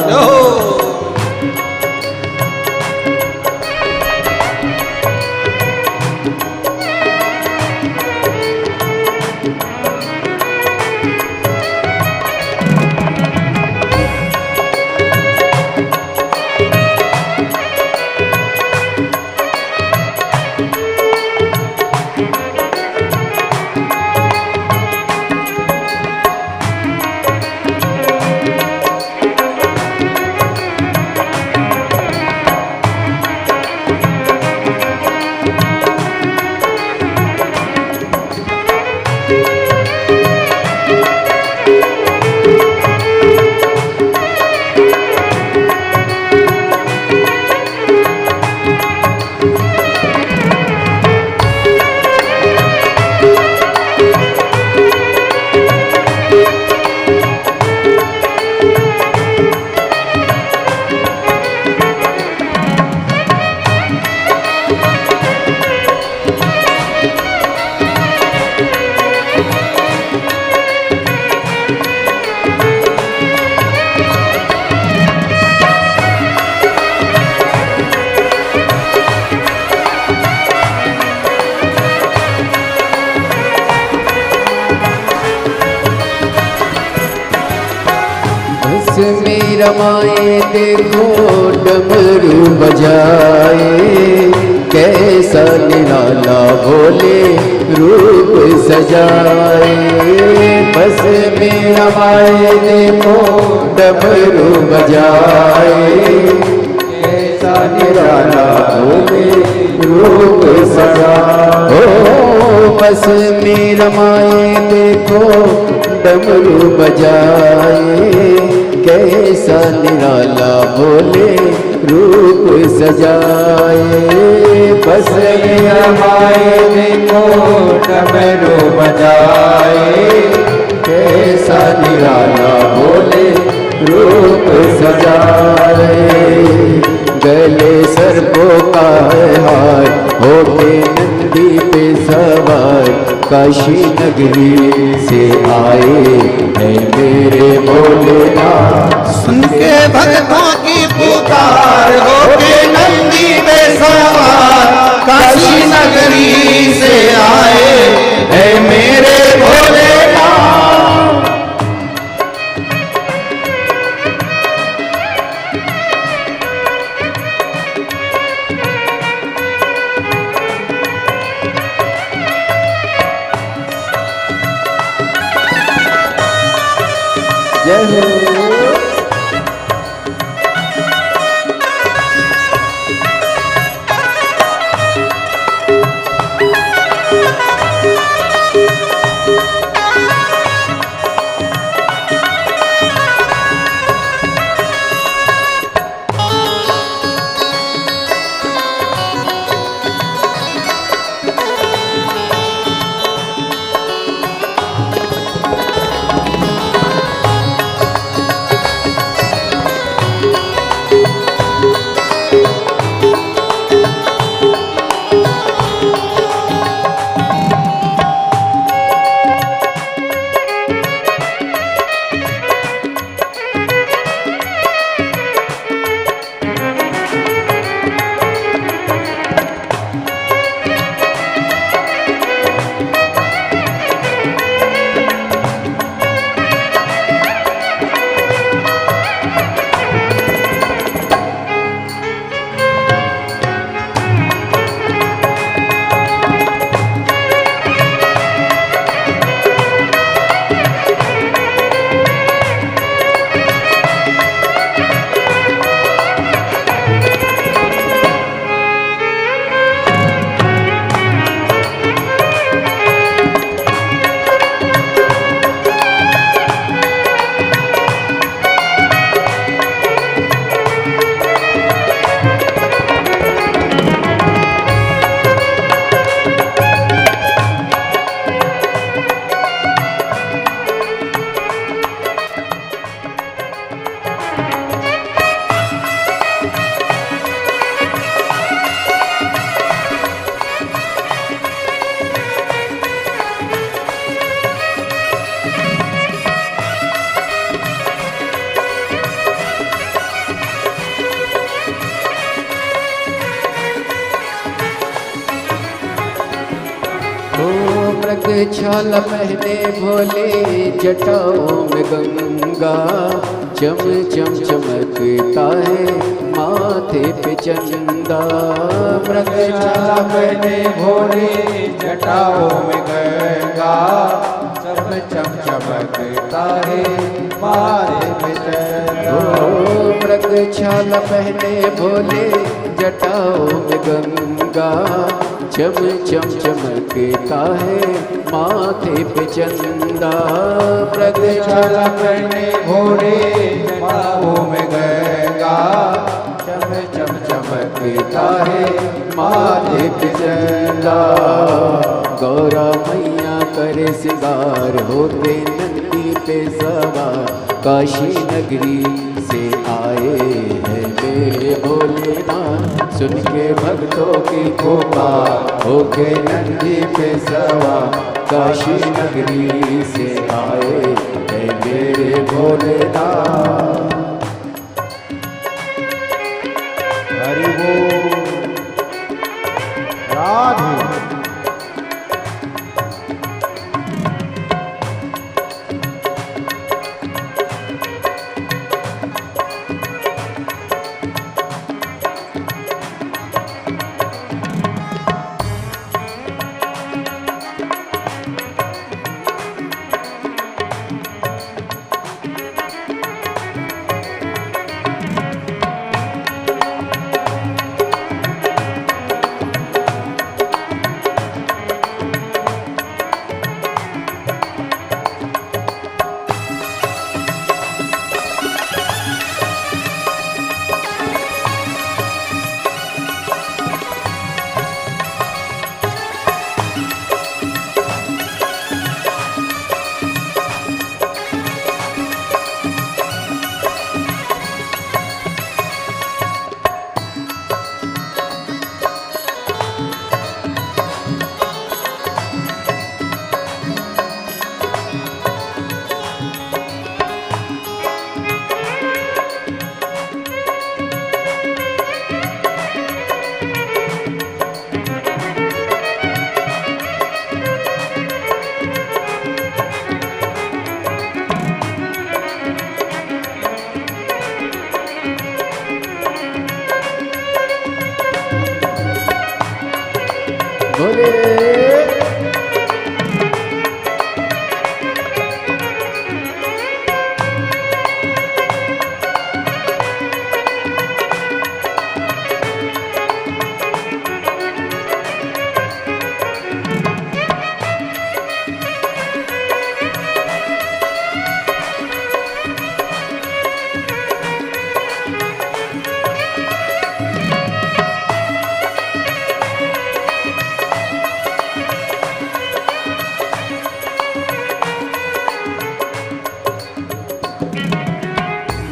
रमाए देखो डमरू बजाए, कैसा निराला भोले रूप सजाए। बस में रमाए देखो डमरू बजाए, कैसा निराला भोले रूप सजाए। बस में रमाए देखो डमरू बजाए, कैसा निराला भोले रूप सजाए। बस में रमाए देखो डमरू बजाए, कैसा निराला भोले रूप सजाए। गले सर्पों का हार होके नंदी पे सवार, काशी नगरी से आए हैं मेरे भोलेनाथ। सुन के भक्तों की पुकार होके नंदी पे सवार, काशी नगरी से आए हैं मेरे भोलेनाथ। जय हो। छाला पहने भोले जटाओं में गंगा, चम चम चमकता है माथे पे चंदा। मृगशाला पहने भोले जटाओं में गंगा, चम चम चमकता है माथे पे चंदा। मृगशाला पहने भोले जटाओं में गंगा, चम चम चमकता है माथे पे चंदा। मृगशाला पहने भोले जटाओं में गंगा, चम चम चमकता है माथे पे चंदा। गौरा मैया करे सिंगार होते नंदी पे सवार, काशी नगरी से आए हैं मेरे भोलेनाथ। सुन के भक्तों की पुकार होके नंदी पे सवार, काशी नगरी से आए हैं मेरे भोलेनाथ। हरि बोल राधे। भोले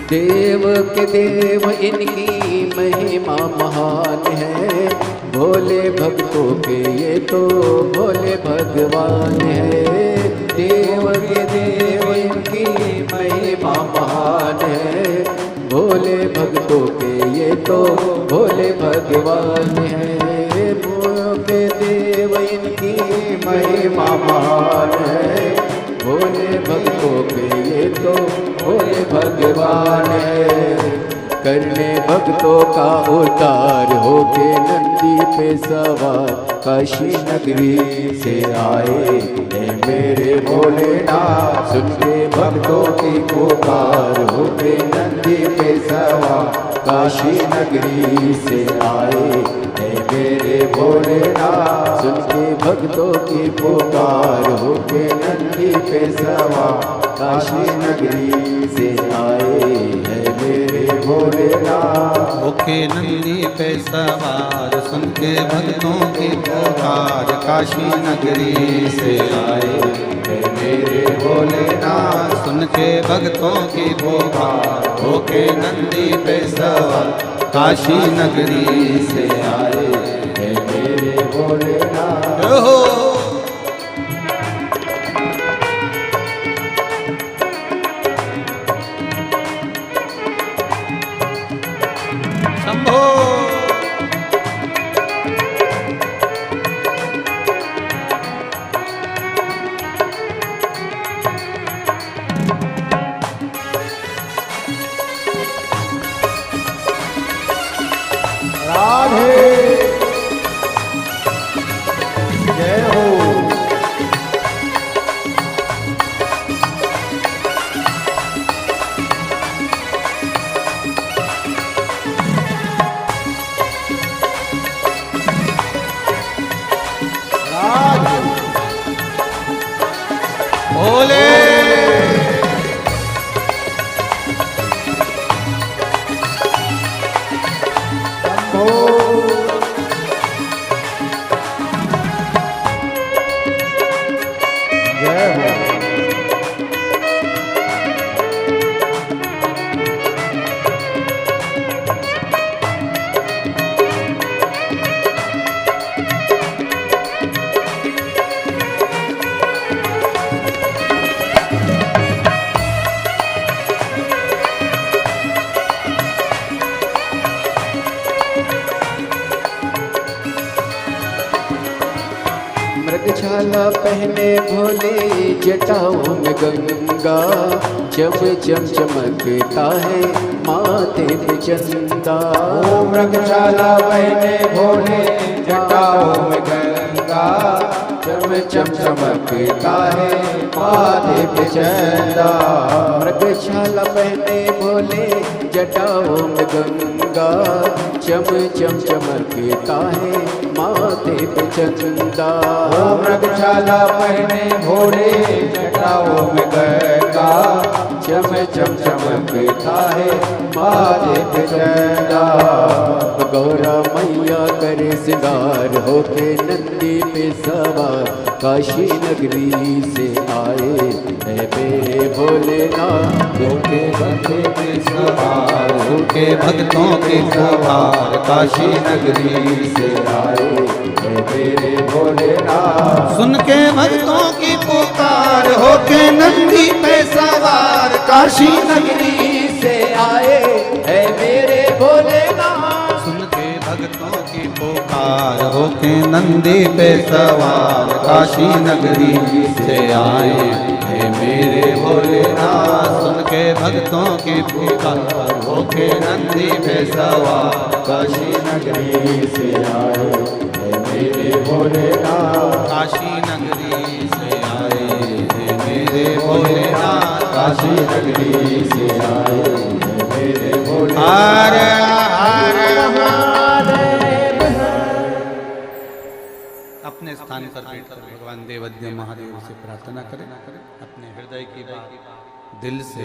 देव के देव इनकी महिमा महान है, भोले भक्तों के ये तो भोले भगवान है। देव के देव इनकी महिमा महान है, भोले भक्तों के ये तो भोले भगवान है। भोले के देव इनकी महिमा महान है, भोले भक्तों के ये तो भोले भगवान है। करने भक्तों का उद्धार होके नंदी पे सवार काशी नगरी से आए हैं मेरे भोलेनाथ। सुन के भक्तों की पुकार होके नंदी पे सवार काशी नगरी से आए हैं मेरे भोलेनाथ। सुन के भक्तों की पुकार होके नंदी पे सवार काशी नगरी से आए हैं मेरे भोलेनाथ। होके नंदी पे सवार सुन के भक्तों की पुकार काशी नगरी से आए हैं मेरे भोलेनाथ। सुन के भक्तों की पुकार होके नंदी पे सवार काशी नगरी से आए हैं मेरे भोलेनाथ। शंभो राधे जय हो। राधे भोले जय हो। मृगछाला पहने भोले जटाओं में गंगा, चम चम चमकता है माथे पे चंदा। ओ मृगशाला पहने भोले जटाओं में गंगा, चम चम चमकता है माथे पे चंदा। मृगछाला पहने भोले जटाओं में गंगा, चम चम चमकता है माथे पे चंदा। ओ मृगशाला पहने भोले जटाओं में गंगा, चम चम चमकता है माथे पे चंदा। गौरा मैया करे सिंगार होके नंदी पे सवार काशी नगरी से आए है मेरे भोलेनाथ। होके भक्तों के सवार होके भक्तों के सवार काशी नगरी से आए है मेरे भोलेनाथ। सुन के भक्तों की पुकार होके नंदी पे सवार काशी नगरी से आए है मेरे भोलेनाथ। सुन के भक्तों की पुकार होके नंदी पे सवार काशी नगरी से आए है मेरे भोलेनाथ। सुन के भक्तों की पुकार होके नंदी पे सवार काशी नगरी से आए है मेरे भोलेनाथ काशी नगरी से आए हैं मेरे भोलेनाथ, काशी नगरी से आए हैं मेरे भोलेनाथ। हर हर महादेव। अपने स्थान पर बैठकर भगवान देवद्य महादेव से प्रार्थना करें, अपने हृदय की बात दिल से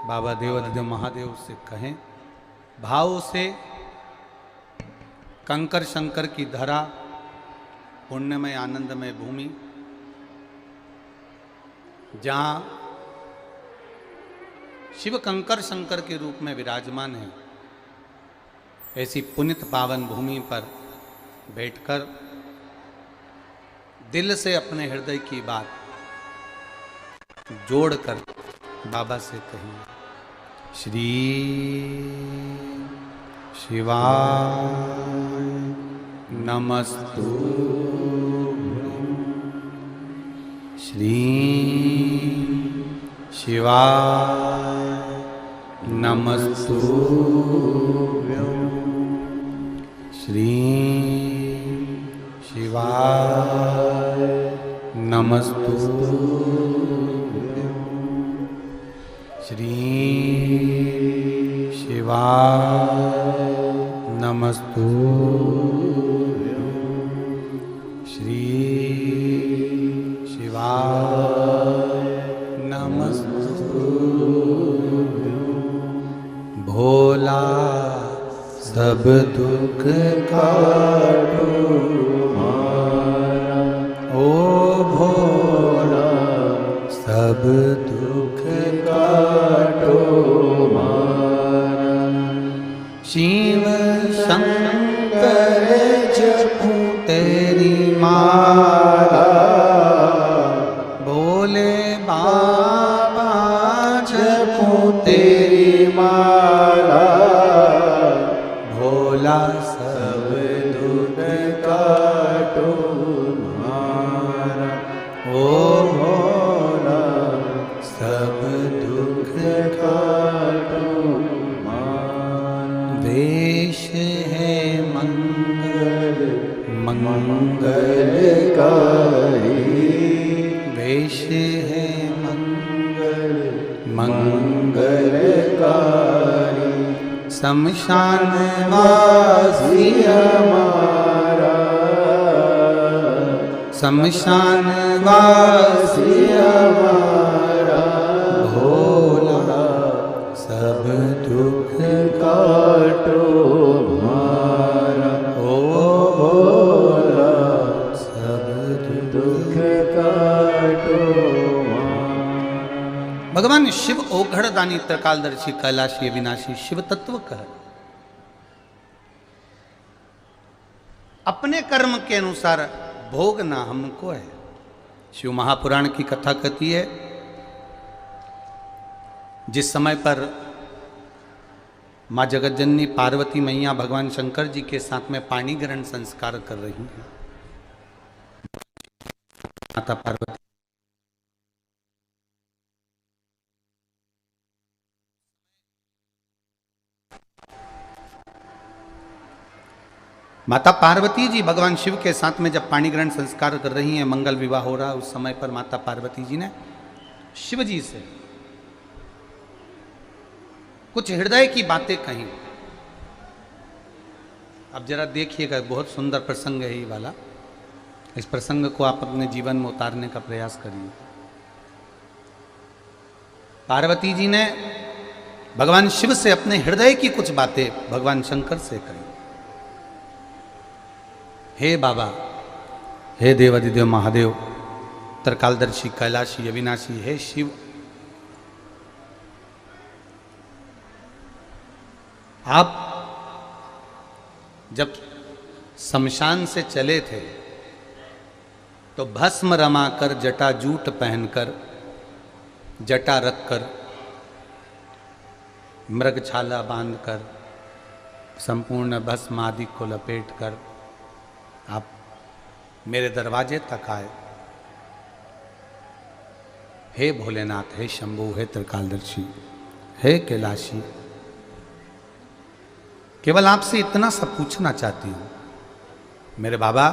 बाबा देवद्य महादेव से कहें, भाव से। कंकर शंकर की धरा, पुण्यमय आनंदमय भूमि, जहाँ शिव कंकर शंकर के रूप में विराजमान है, ऐसी पुनित पावन भूमि पर बैठकर दिल से अपने हृदय की बात जोड़कर बाबा से कहें, श्री शिवाय नमस्तु, श्री शिवाय नमस्तु, श्री शिवाय नमस्तु, श्री शिवाय नमस्तु, श्री शिवाय नमस्तु। भोला सब दुख काटो हमारा, ओ भोला सब दुख काटो हमारा। शिव शंकर जपू तेरी माला, भोले बाबा जपू तेरी माला। भोला सब दुख काटो हमारा, ओ भोला सब दुख काटो हमारा। वेश है मंगल मंगलकारी, वेश है मंगल मंगलकारी। शमशान वासी हमारा, शमशान वासी हमारा। भोला सब दुख काटो हमारा, ओ भोला सब दुख काटो हमारा। भगवान शिव ओघड़दानी त्रिकालदर्शी कैलाशी अविनाशी शिव तत्व कह, अपने कर्म के अनुसार भोगना हमको है। शिव महापुराण की कथा कहती है, जिस समय पर माँ जगतजननी पार्वती मैया भगवान शंकर जी के साथ में पाणी ग्रहण संस्कार कर रही हैं, माता पार्वती माता पार्वती जी भगवान शिव के साथ में जब पाणी ग्रहण संस्कार कर रही हैं, मंगल विवाह हो रहा है, उस समय पर माता पार्वती जी ने शिव जी से कुछ हृदय की बातें कही। अब जरा देखिएगा, बहुत सुंदर प्रसंग है ये वाला। इस प्रसंग को आप अपने जीवन में उतारने का प्रयास करिए। पार्वती जी ने भगवान शिव से अपने हृदय की कुछ बातें भगवान शंकर से कही। हे बाबा, हे देवादिदेव महादेव, त्रिकालदर्शी कैलाशी अविनाशी, हे शिव, आप जब शमशान से चले थे तो भस्म रमाकर, जटा जूट पहनकर, जटा रखकर, मृगछाला बांधकर, संपूर्ण भस्म आदि को लपेटकर आप मेरे दरवाजे तक आए। हे भोलेनाथ, हे शंभु, हे त्रिकालदर्शी, हे कैलाशी, केवल आपसे इतना सा पूछना चाहती हूं। मेरे बाबा,